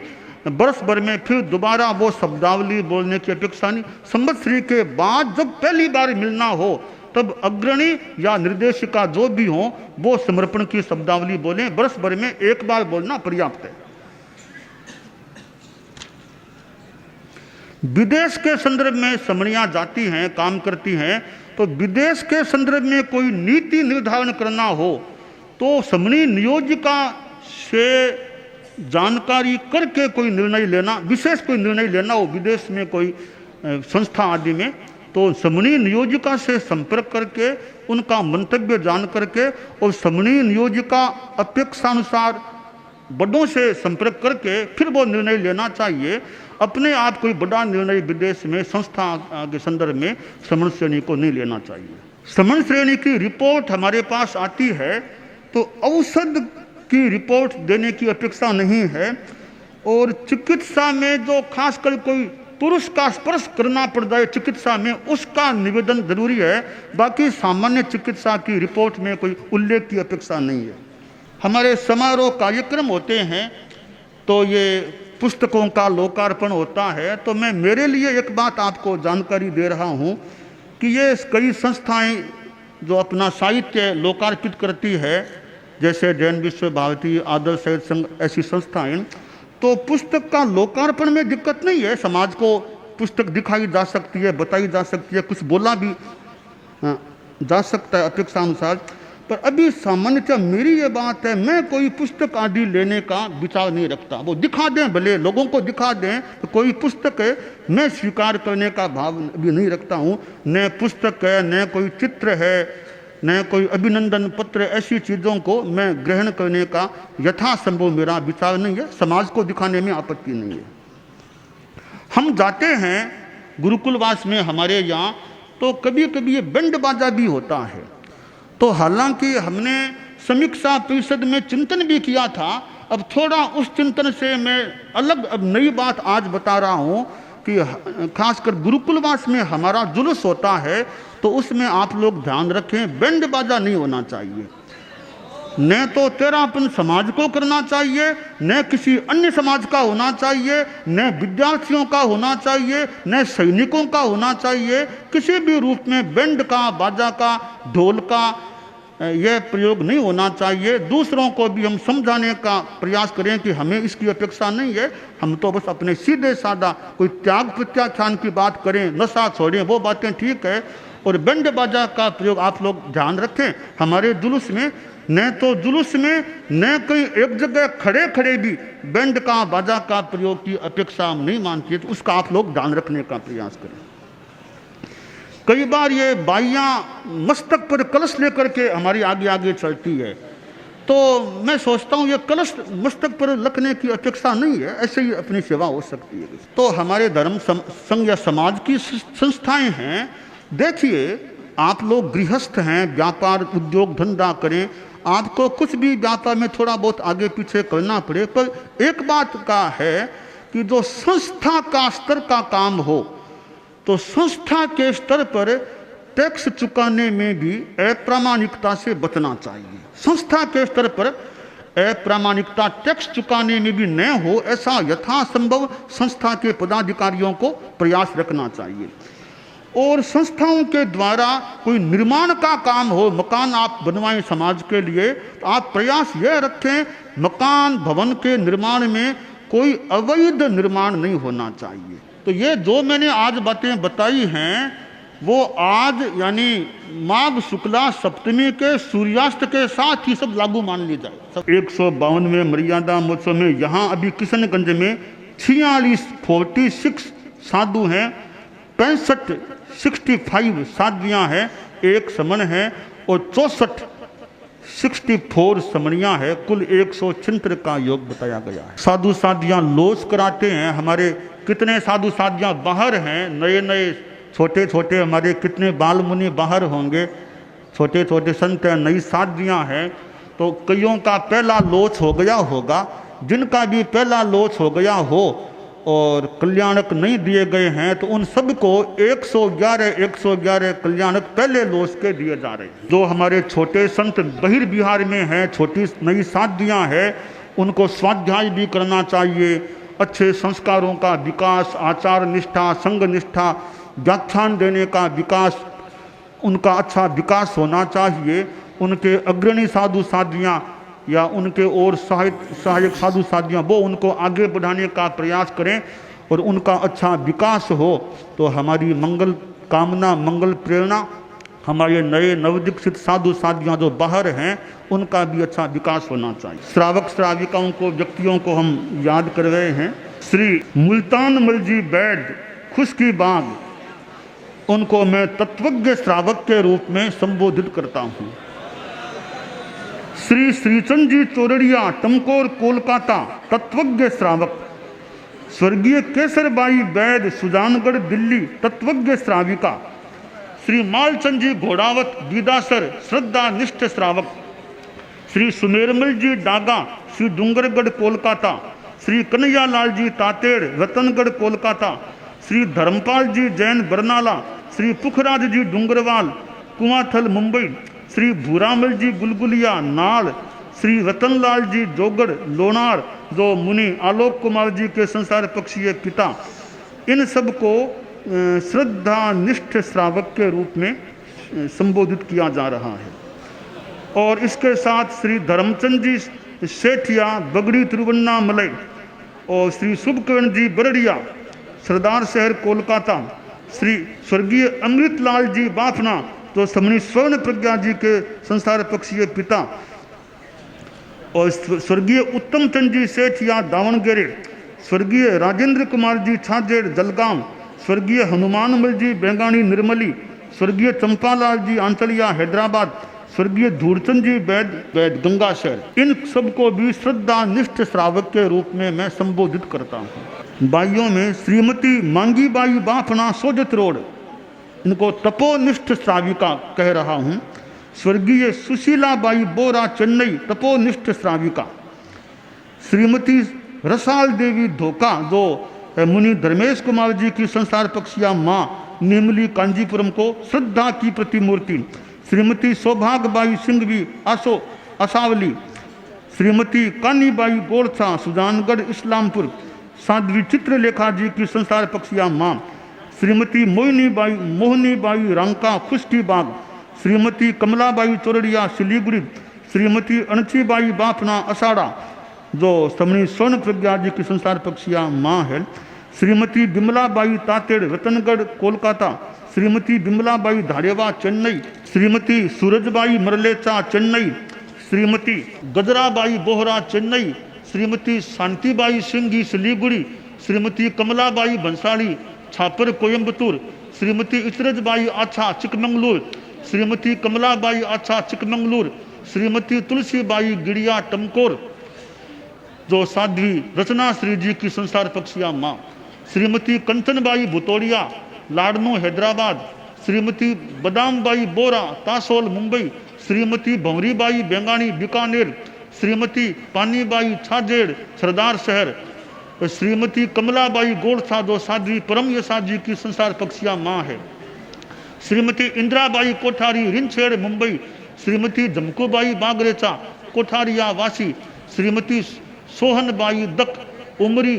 बरस भर में फिर दोबारा वो शब्दावली बोलने की अपेक्षा नहीं। संवत्सरी के बाद जब पहली बार मिलना हो तब अग्रणी या निर्देशिका जो भी हो वो समर्पण की शब्दावली बोलें, बरस भर में एक बार बोलना पर्याप्त है। विदेश के संदर्भ में समणियाँ जाती हैं, काम करती हैं, तो विदेश के संदर्भ में कोई नीति निर्धारण करना हो तो समणी नियोजिका से जानकारी करके कोई निर्णय लेना, विशेष कोई निर्णय लेना हो विदेश में कोई संस्था आदि में, तो समणी नियोजिका से संपर्क करके उनका मंतव्य जान करके और समणी नियोजिका अपेक्षानुसार बड़ों से संपर्क करके फिर वो निर्णय लेना चाहिए। अपने आप कोई बड़ा निर्णय विदेश में संस्था के संदर्भ में समन श्रेणी को नहीं लेना चाहिए। समन श्रेणी की रिपोर्ट हमारे पास आती है तो औषध की रिपोर्ट देने की अपेक्षा नहीं है। और चिकित्सा में जो खासकर कोई पुरुष का स्पर्श करना पड़ जाए चिकित्सा में, उसका निवेदन जरूरी है। बाकी सामान्य चिकित्सा की रिपोर्ट में कोई उल्लेख की अपेक्षा नहीं है। हमारे समारोह कार्यक्रम होते हैं तो ये पुस्तकों का लोकार्पण होता है, तो मैं मेरे लिए एक बात आपको जानकारी दे रहा हूँ कि ये कई संस्थाएं जो अपना साहित्य लोकार्पित करती है, जैसे जैन विश्व भारती, आदर्श साहित्य संघ, ऐसी संस्थाएं, तो पुस्तक का लोकार्पण में दिक्कत नहीं है। समाज को पुस्तक दिखाई जा सकती है, बताई जा सकती है, कुछ बोला भी जा सकता है अपेक्षा अनुसार। पर अभी सामान्यतः मेरी ये बात है, मैं कोई पुस्तक आदि लेने का विचार नहीं रखता। वो दिखा दें, भले लोगों को दिखा दें, तो कोई पुस्तक है मैं स्वीकार करने का भाव भी नहीं रखता हूँ। न पुस्तक है, न कोई चित्र है, न कोई अभिनंदन पत्र, ऐसी चीज़ों को मैं ग्रहण करने का यथासंभव मेरा विचार नहीं है। समाज को दिखाने में आपत्ति नहीं है। हम जाते हैं गुरुकुलवास में हमारे यहाँ, तो कभी कभी ये बैंड बाजा भी होता है। तो हालांकि हमने समीक्षा परिषद में चिंतन भी किया था, अब थोड़ा उस चिंतन से मैं अलग अब नई बात आज बता रहा हूँ कि खासकर गुरुकुलवास में हमारा जुलूस होता है तो उसमें आप लोग ध्यान रखें, बैंड बाजा नहीं होना चाहिए। न तो तेरापन समाज को करना चाहिए, न किसी अन्य समाज का होना चाहिए, न विद्यार्थियों का होना चाहिए, न सैनिकों का होना चाहिए। किसी भी रूप में बैंड का, बाजा का, ढोल का यह प्रयोग नहीं होना चाहिए। दूसरों को भी हम समझाने का प्रयास करें कि हमें इसकी अपेक्षा नहीं है। हम तो बस अपने सीधे सादा कोई त्याग प्रत्याख्यान की बात करें, नशा छोड़ें, वो बातें ठीक है। और बैंड बाजा का प्रयोग आप लोग ध्यान रखें। हमारे जुलूस में न तो जुलूस में न कहीं एक जगह खड़े खड़े भी बैंड का, बाजा का प्रयोग की अपेक्षा हम नहीं मानती है, तो उसका आप लोग ध्यान रखने का प्रयास करें। कई बार ये बाइयाँ मस्तक पर कलश लेकर के हमारी आगे आगे चलती है, तो मैं सोचता हूँ ये कलश मस्तक पर रखने की अपेक्षा नहीं है, ऐसे ही अपनी सेवा हो सकती है। तो हमारे धर्म संघ या समाज की संस्थाएं हैं। देखिए, आप लोग गृहस्थ हैं, व्यापार उद्योग धंधा करें, आपको कुछ भी व्यापार में थोड़ा बहुत आगे पीछे करना पड़े, पर एक बात का है कि जो संस्था का स्तर का काम हो तो संस्था के स्तर पर टैक्स चुकाने में भी अप्रामाणिकता से बचना चाहिए। संस्था के स्तर पर अप्रामाणिकता टैक्स चुकाने में भी न हो, ऐसा यथासंभव संस्था के पदाधिकारियों को प्रयास रखना चाहिए। और संस्थाओं के द्वारा कोई निर्माण का काम हो, मकान आप बनवाएं समाज के लिए, तो आप प्रयास यह रखें मकान भवन के निर्माण में कोई अवैध निर्माण नहीं होना चाहिए। तो ये जो मैंने आज बातें बताई हैं वो आज यानी माघ शुक्ला सप्तमी के सूर्यास्त के साथ ही सब लागू मान ली जाए। 152वें मर्यादा महोत्सव में यहाँ अभी किशनगंज में 46 साधु हैं, 65 साध्वियाँ हैं, 1 समन है और 64 समनियाँ है। कुल 176 का योग बताया गया है। साधु साधियाँ लोस कराते हैं। हमारे कितने साधु साधियाँ बाहर हैं, नए नए छोटे छोटे हमारे कितने बाल मुनि बाहर होंगे, छोटे छोटे संत हैं, नई साधियाँ हैं। तो कईयों का पहला लोच हो गया होगा, जिनका भी पहला लोच हो गया हो और कल्याणक नहीं दिए गए हैं तो उन सबको 111 कल्याणक पहले लोच के दिए जा रहे हैं। जो हमारे छोटे संत बहिर्बिहार में हैं, छोटी नई साधियाँ हैं, उनको स्वाध्याय भी करना चाहिए। अच्छे संस्कारों का विकास, आचार निष्ठा, संघ निष्ठा, व्याख्यान देने का विकास, उनका अच्छा विकास होना चाहिए। उनके अग्रणी साधु साधियाँ या उनके और सहायक साधु साधियाँ वो उनको आगे बढ़ाने का प्रयास करें और उनका अच्छा विकास हो तो हमारी मंगल कामना, मंगल प्रेरणा, हमारे नए नवदीक्षित साधु साधियाँ जो बाहर हैं उनका भी अच्छा विकास होना चाहिए। श्रावक श्राविकाओं को, व्यक्तियों को हम याद कर रहे हैं। श्री मुल्तान मलजी बैद खुशकी बाग, उनको मैं तत्वज्ञ श्रावक के रूप में संबोधित करता हूँ। श्री श्रीचंद जी चोरड़िया, टमकोर, कोलकाता, तत्वज्ञ श्रावक। स्वर्गीय केसरबाई बैद, सुजानगढ़, दिल्ली, तत्वज्ञ श्राविका। श्री मालचंद जी घोड़ावत, बीदासर, श्रद्धा निष्ठ श्रावक। श्री सुमेरमल जी डागा, श्री डूंगरगढ़, कोलकाता। श्री कन्हैयालाल जी तातेड़, रतनगढ़, कोलकाता। श्री धर्मपाल जी जैन, बरनाला। श्री पुखराज जी डूंगरवाल, कुआथल, मुंबई। श्री भूरामल जी गुलगुलिया, नाल। श्री रतनलाल जी जोगड़, लोनार, जो मुनि आलोक कुमार जी के संसार पक्षीय पिता। इन सब को श्रद्धा निष्ठ श्रावक के रूप में संबोधित किया जा रहा है। और इसके साथ श्री धर्मचंद जी सेठिया, बगड़ी, तिरुवन्नामलई, और श्री शुभकर्ण जी बरड़िया, सरदार शहर, कोलकाता। श्री स्वर्गीय अमृतलाल जी बाफना, तो समणी स्वर्ण प्रज्ञा जी के संसार पक्षीय पिता। और स्वर्गीय उत्तम चंद जी सेठिया, दावणगेरे। स्वर्गीय राजेंद्र कुमार जी छाजेड़, जलगांव। स्वर्गीय हनुमानमल जी बेंगानी, निर्मली। स्वर्गीय चंपालाल जी आंचलिया, हैदराबाद। स्वर्गीय धूरचंद जी बैद गंगाशहर। इन सबको भी श्रद्धा निष्ठ श्रावक के रूप में मैं संबोधित करता हूँ। बाइयों में श्रीमती मांगी बाई बाफना, सोजत रोड, इनको तपोनिष्ठ श्राविका कह रहा हूँ। स्वर्गीय सुशीला बाई बोरा, चेन्नई, तपोनिष्ठ श्राविका। श्रीमती रसाल देवी धोका, जो मुनि धर्मेश कुमार जी की संसार पक्षिया माँ, निमली, कांजीपुरम को श्रद्धा की प्रतिमूर्ति। श्रीमती सौभाग्यबाई सिंघवी, आसावली। श्रीमती कानीबाई गोरछा, सुजानगढ़, इस्लामपुर, साध्वी चित्रलेखा जी की संसार पक्षिया माँ। श्रीमती मोहनीबाई रांका, खुश्की बाग। श्रीमती कमलाबाई चोरड़िया, सिलीगुड़ी। श्रीमती अणचीबाई बाफना, असाड़ा, जो समणी स्वर्ण प्रज्ञा जी की संसार पक्षिया माँ है। श्रीमती बिमलाबाई तातेड़, रतनगढ़, कोलकाता। श्रीमती बिमलाबाई धारेवा, चेन्नई। श्रीमती सूरजबाई मरलेचा, चेन्नई। श्रीमती गजराबाई बोहरा, चेन्नई। श्रीमती शांतिबाई सिंघी, सिलीगुड़ी। श्रीमती कमलाबाई भंसाली, छापर, कोयम्बतूर। श्रीमती इतरजबाई आछा, चिकमंगलूर। श्रीमती कमलाबाई आछा, चिकमंगलूर। श्रीमती तुलसीबाई गिड़िया टमकोर जो साध्वी रचना श्री जी की संसार पक्षिया माँ, श्रीमती कंचनबाई भुतोड़िया लाडनो हैदराबाद, श्रीमती बदामबाई बोरा तासोल मुंबई, श्रीमती भंवरीबाई बेंगानी बीकानेर, श्रीमती पानीबाई छाजेड़ सरदार शहर, श्रीमती कमलाबाई गोड़सा जो साध्वी परम यशा जी की संसार पक्षिया माँ है, श्रीमती इंदिराबाई कोठारी रिंछेड़ मुंबई, श्रीमती जमकुबाई बागरेचा कोठारिया वासी, श्रीमती सोहनबाई दक उमरी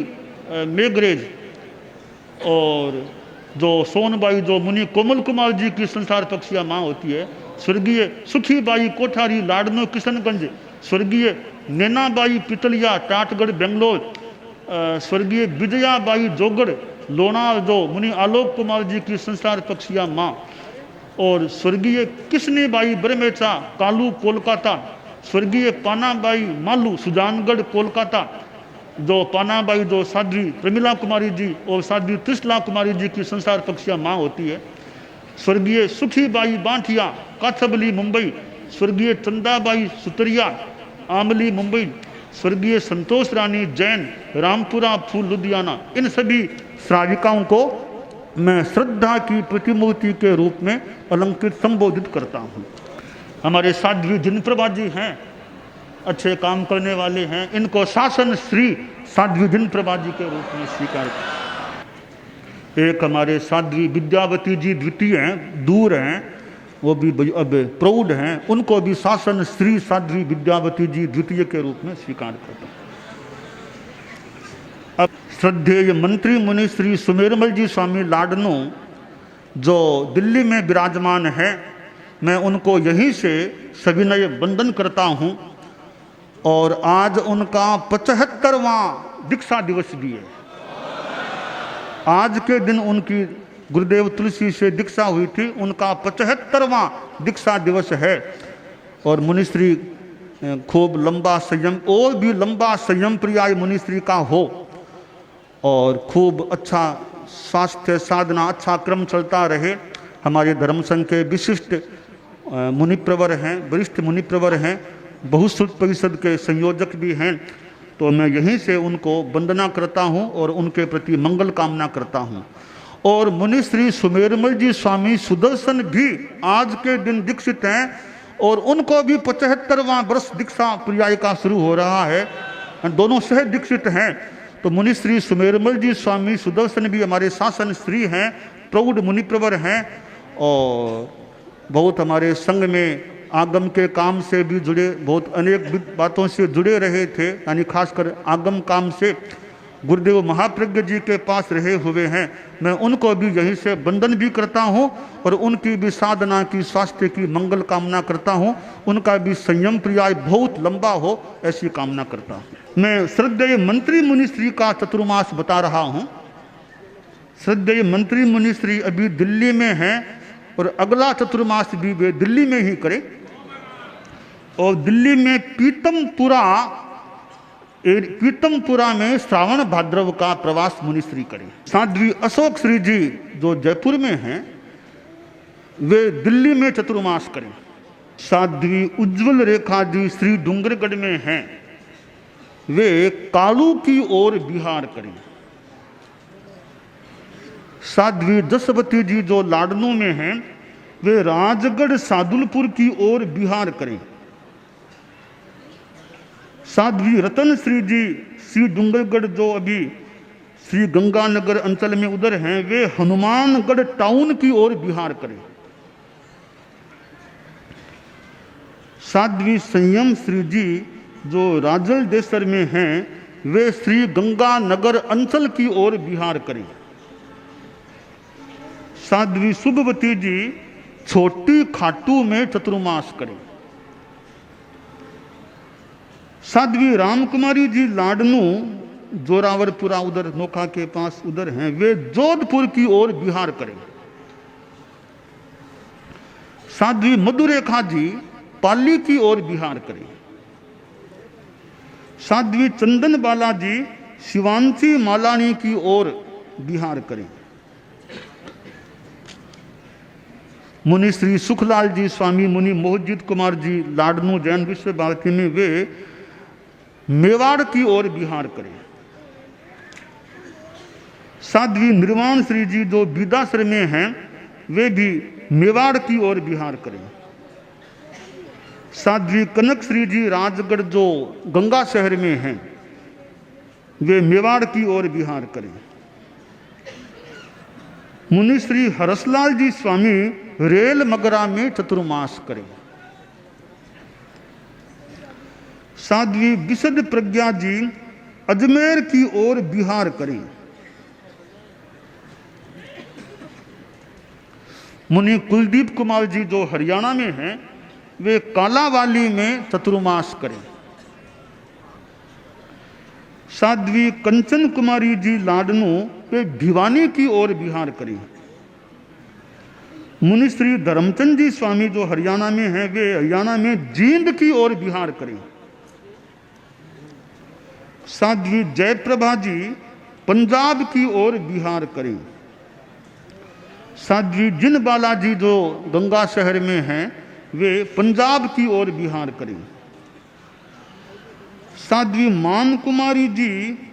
मेघरेज, और जो सोनबाई जो मुनि कोमल कुमार जी की संसार पक्षिया माँ होती है, स्वर्गीय सुखीबाई कोठारी लाडनो किशनगंज, स्वर्गीय नैनाबाई पितलिया टाटगढ़ बेंगलोर, स्वर्गीय विजयाबाई जोगड़ लोनार जो मुनि आलोक कुमार जी की संसार पक्षिया माँ, और स्वर्गीय किशनीबाई ब्रह्मेचा कालू कोलकाता, स्वर्गीय पानाबाई मालू सुजानगढ़ कोलकाता, जो पानाबाई जो साध्वी प्रमिला कुमारी जी और साध्वी त्रिशला कुमारी जी की संसार पक्षिया माँ होती है, स्वर्गीय सुखीबाई बांठिया काथबली मुंबई, स्वर्गीय चंदाबाई सुतरिया आमली मुंबई, स्वर्गीय संतोष रानी जैन रामपुरा फूल लुधियाना, इन सभी श्राविकाओं को मैं श्रद्धा की प्रतिमूर्ति के रूप में अलंकृत संबोधित करता हूँ। हमारे साध्वी जिनप्रभा जी हैं, अच्छे काम करने वाले हैं, इनको शासन श्री साध्वी जिनप्रभा जी के रूप में स्वीकार किया। एक हमारे साध्वी विद्यावती जी द्वितीय हैं, दूर हैं, वो भी अब प्रौढ़ हैं, उनको भी शासन श्री साध्वी विद्यावती जी द्वितीय के रूप में स्वीकार करता हूँ। अब श्रद्धेय मंत्री मुनि श्री सुमेरमल जी स्वामी लाडनो जो दिल्ली में विराजमान है, मैं उनको यहीं से सविनय वंदन करता हूँ, और आज उनका 75वां दीक्षा दिवस भी है। आज के दिन उनकी गुरुदेव तुलसी से दीक्षा हुई थी, उनका 75वां दीक्षा दिवस है। और मुनिश्री खूब लंबा संयम और भी लंबा संयम प्रियाय मुनिश्री का हो, और खूब अच्छा स्वास्थ्य साधना अच्छा क्रम चलता रहे। हमारे धर्म संघ के विशिष्ट मुनिप्रवर हैं, वरिष्ठ मुनिप्रवर हैं, बहुश्रुत परिषद के संयोजक भी हैं, तो मैं यहीं से उनको वंदना करता हूं और उनके प्रति मंगल कामना करता हूं। और मुनि श्री सुमेरमल जी स्वामी सुदर्शन भी आज के दिन दीक्षित हैं, और उनको भी 75वां वर्ष दीक्षा पर्याय का शुरू हो रहा है, दोनों सह दीक्षित हैं। तो मुनि श्री सुमेरमल जी स्वामी सुदर्शन भी हमारे शासन श्री हैं, प्रौढ़ मुनिप्रवर हैं, और बहुत हमारे संघ में आगम के काम से भी जुड़े, बहुत अनेक बातों से जुड़े रहे थे, यानी खासकर आगम काम से गुरुदेव महाप्रज्ञ जी के पास रहे हुए हैं। मैं उनको भी यहीं से वंदन भी करता हूं, और उनकी भी साधना की स्वास्थ्य की मंगल कामना करता हूं, उनका भी संयम पर्याय बहुत लंबा हो ऐसी कामना करता हूं। मैं श्रद्धेय मंत्री मुनिश्री का चतुर्मास बता रहा हूं। श्रद्धेय मंत्री मुनिश्री अभी दिल्ली में हैं, और अगला चतुर्मास भी वे दिल्ली में ही करें, और दिल्ली में पीतमपुरा में श्रावण भाद्रव का प्रवास मुनिश्री करें। साध्वी अशोक श्री जी जो जयपुर में हैं, वे दिल्ली में चतुर्मास करें। साध्वी उज्जवल रेखा जी श्री डूंगरगढ़ में हैं, वे कालू की ओर बिहार करें। साध्वी जसवती जी जो लाडनू में हैं, वे राजगढ़ सादुलपुर की ओर बिहार करें। साध्वी रतन श्री जी श्री डूंगरगढ़ जो अभी श्री गंगानगर अंचल में उधर हैं, वे हनुमानगढ़ टाउन की ओर बिहार करें। साध्वी संयम श्री जी जो राजल देसर में हैं, वे श्री गंगानगर अंचल की ओर बिहार करें। साध्वी शुभवती जी छोटी खाटू में चतुर्मास करें। साध्वी रामकुमारी जी लाडनू जोरावरपुरा उधर नोखा के पास उधर हैं, वे जोधपुर की ओर बिहार करें। साध्वी मधुरेखा जी पाली की ओर बिहार करें। साध्वी चंदन बाला जी शिवांशी मालानी की ओर बिहार करें। मुनि श्री सुखलाल जी स्वामी, मुनि मोहजीत कुमार जी लाडनू जैन विश्व भारती में, वे मेवाड़ की ओर विहार करें। साध्वी निर्वाण श्री जी जो बिदासर में हैं, वे भी मेवाड़ की ओर विहार करें। साध्वी कनक श्री जी राजगढ़ जो गंगा शहर में हैं, वे मेवाड़ की ओर विहार करें। मुनि श्री हरसलाल जी स्वामी रेल मगरा में चतुर्मास करें। साध्वी विशद प्रज्ञा जी अजमेर की ओर विहार करें। मुनि कुलदीप कुमार जी जो हरियाणा में हैं, वे कालावाली में चतुर्मास करें। साध्वी कंचन कुमारी जी लाडनू, वे भिवानी की ओर विहार करें। मुनि श्री धर्मचंद जी स्वामी जो हरियाणा में हैं, वे हरियाणा में जींद की ओर विहार करें। साध्वी जयप्रभा जी पंजाब की ओर विहार करें। साध्वी जिन बालाजी जो गंगा शहर में हैं, वे पंजाब की ओर विहार करें। साध्वी मान कुमारी जी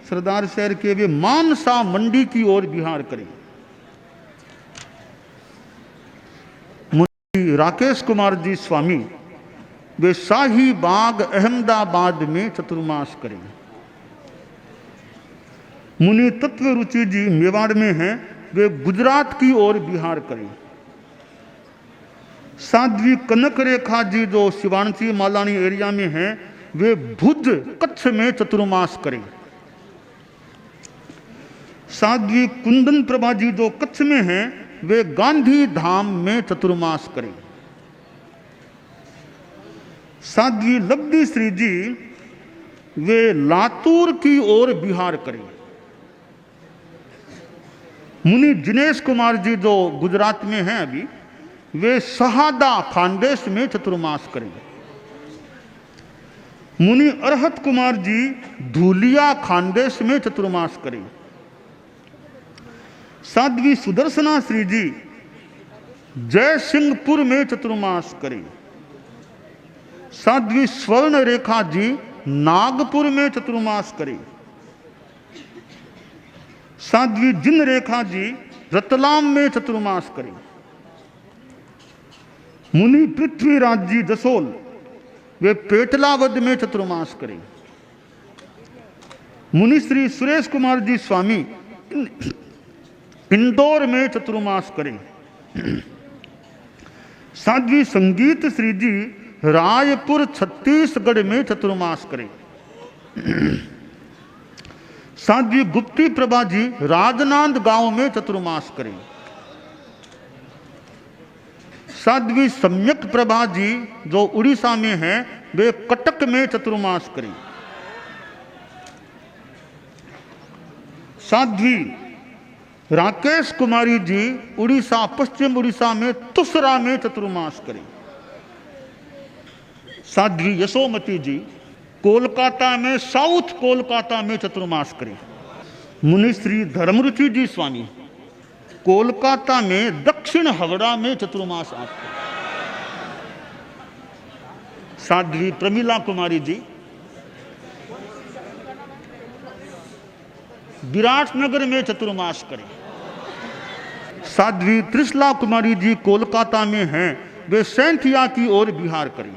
सरदार शहर के, वे मानसा मंडी की ओर विहार करें। मुनि राकेश कुमार जी स्वामी, वे शाही बाग अहमदाबाद में चतुर्मास करें। मुनि तत्व रुचि जी मेवाड़ में हैं, वे गुजरात की ओर विहार करें। साध्वी कनक रेखा जी जो शिवानसी मालानी एरिया में हैं, वे भुज कच्छ में चतुर्मास करें। साध्वी कुंदन प्रभा जी जो कच्छ में हैं, वे गांधी धाम में चतुर्मास करें। साध्वी लब्धि श्री जी, वे लातूर की ओर विहार करें। मुनि जिनेश कुमार जी जो गुजरात में हैं अभी, वे शहादा खानदेश में चतुर्मास करें। मुनि अरहत कुमार जी धूलिया खानदेश में चतुर्मास करें। साध्वी सुदर्शना श्री जी जय सिंहपुर में चतुर्मास करें। साध्वी स्वर्ण रेखा जी नागपुर में चतुर्मास करें। साध्वी जिन रेखा जी रतलाम में चतुर्मास करें। मुनि पृथ्वीराज जी जसोल, वे पेटलावद में चतुर्मास करें। मुनि श्री सुरेश कुमार जी स्वामी इंदौर में चतुर्मास करें। साध्वी संगीत श्री जी रायपुर छत्तीसगढ़ में चतुर्मास करें। साध्वी गुप्ती प्रभा जी राजनांद गांव में चतुर्मास करें। साध्वी सम्यक प्रभा जी जो उड़ीसा में हैं, वे कटक में चतुर्मास करें। साध्वी राकेश कुमारी जी उड़ीसा, पश्चिम उड़ीसा में तुसरा में चतुर्मास करें। साध्वी यशोमती जी कोलकाता में, साउथ कोलकाता में चतुर्मास करें। मुनि श्री धर्मरुचि जी स्वामी कोलकाता में दक्षिण हावड़ा में चतुर्मास आप करें। साध्वी प्रमिला कुमारी जी विराटनगर में चतुर्मास करें। साध्वी त्रिशला कुमारी जी कोलकाता में हैं, वे सैंथिया की ओर विहार करें।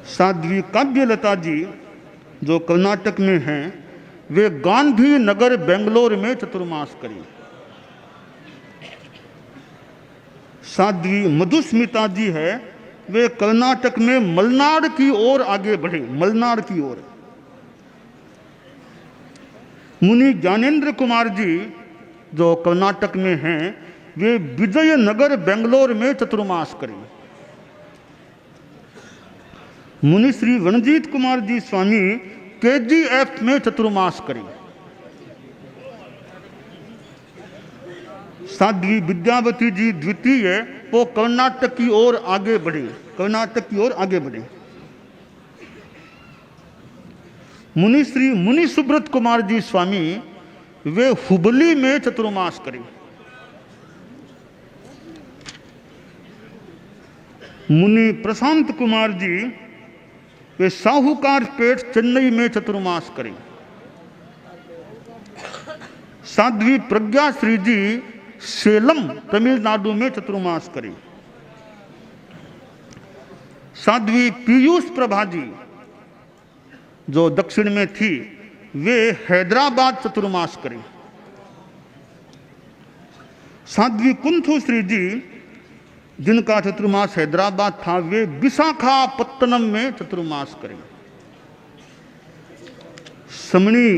साध्वी काव्यलता जी जो कर्नाटक में हैं, वे गांधी नगर बेंगलोर में चतुर्मास करें। साध्वी मधुस्मिता जी है, वे कर्नाटक में मलनाड की ओर आगे बढ़े, मलनाड की ओर। मुनि ज्ञानेन्द्र कुमार जी जो कर्नाटक में हैं, वे विजयनगर बेंगलोर में चतुर्मास करें। मुनि श्री रणजीत कुमार जी स्वामी KGF में चतुर्मास करें। साध्वी विद्यावती जी द्वितीय, वो कर्नाटक की ओर आगे बढ़े, कर्नाटक की ओर आगे बढ़े। मुनि श्री मुनि सुब्रत कुमार जी स्वामी, वे हुबली में चतुर्मास करें। मुनि प्रशांत कुमार जी वे साहूकार पेट चेन्नई में चतुर्मास करें। साध्वी प्रज्ञा श्री जी सेलम तमिलनाडु में चतुर्मास करें। साध्वी पीयूष प्रभा जी जो दक्षिण में थी वे हैदराबाद चतुर्मास करें। साध्वी कुंथु श्री जी जिनका चतुर्मास हैदराबाद था वे विशाखापत्तनम में चतुर्मास करें। समणी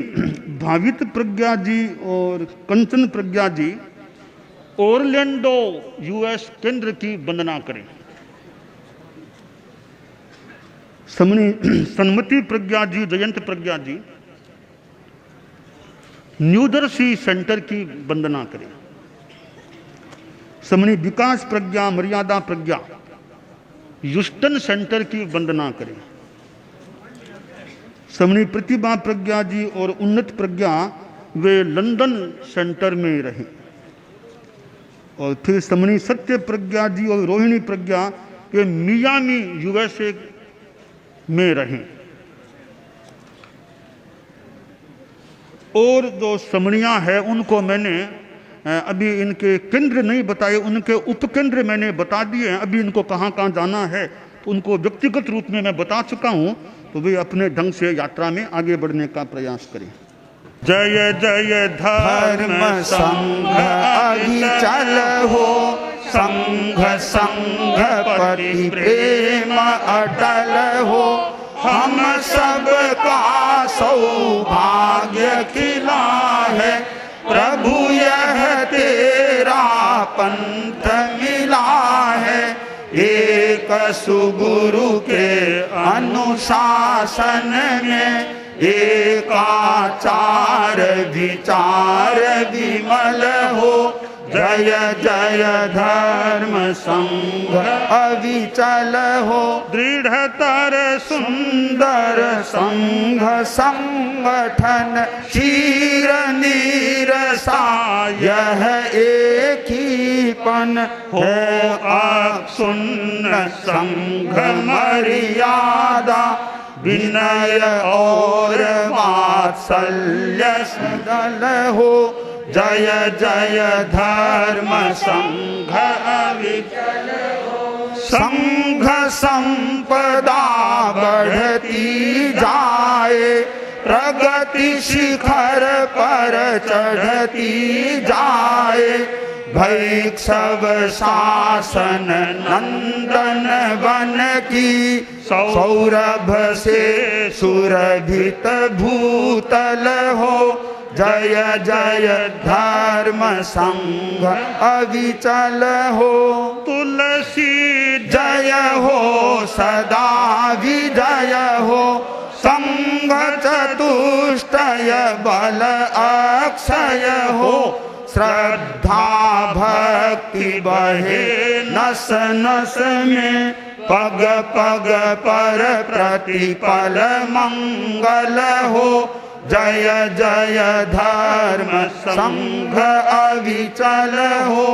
भावित प्रज्ञा जी और कंचन प्रज्ञा जी ओरलैंडो यूएस केंद्र की वंदना करें। समणी सन्मति प्रज्ञा जी जयंत प्रज्ञा जी न्यूजर्सी सेंटर की वंदना करें। समणी विकास प्रज्ञा मर्यादा प्रज्ञा ह्यूस्टन सेंटर की वंदना करें। समणी प्रतिभा प्रज्ञा जी और उन्नत प्रज्ञा वे लंदन सेंटर में रहे। और फिर समणी सत्य प्रज्ञा जी और रोहिणी प्रज्ञा वे मियामी यूएसए में रहे। और जो समणियां हैं उनको मैंने अभी इनके केंद्र नहीं बताए, उनके उपकेंद्र मैंने बता दिए हैं। अभी इनको कहाँ कहाँ जाना है तो उनको व्यक्तिगत रूप में मैं बता चुका हूँ, तो वे अपने ढंग से यात्रा में आगे बढ़ने का प्रयास करें। जय जय धर्म संघ अभिचल हो, संघ संघ पति प्रेम अटल हो, हम सब का सौभाग्य खिला है, प्रभु यह तेरा पंथ मिला है, एक सुगुरु के अनुशासन में, एकाचार विचार विमल हो, जय जय धर्म संघ अविचल हो, दृढ़तर सुंदर संघ संगठन क्षीर नीरसा, यह एक ही पन हो अक्षुण्ण संघ मर्यादा, विनय और वात्सल्य सदल हो, जय जय धर्म संघ अविचल हो, संघ संपदा बढ़ती जाए, प्रगति शिखर पर चढ़ती जाए, भैक्षव शासन नंदन वन की, सौरभ से सुरभित भूतल हो, जय जय धर्म संघ अविचल हो, तुलसी जय हो सदा विजय हो, संघ चतुष्टय बल अक्षय हो, श्रद्धा भक्ति बहे नस नस में, पग पग पर प्रतिपल मंगल हो, जय जय धर्म संघ अविचल हो।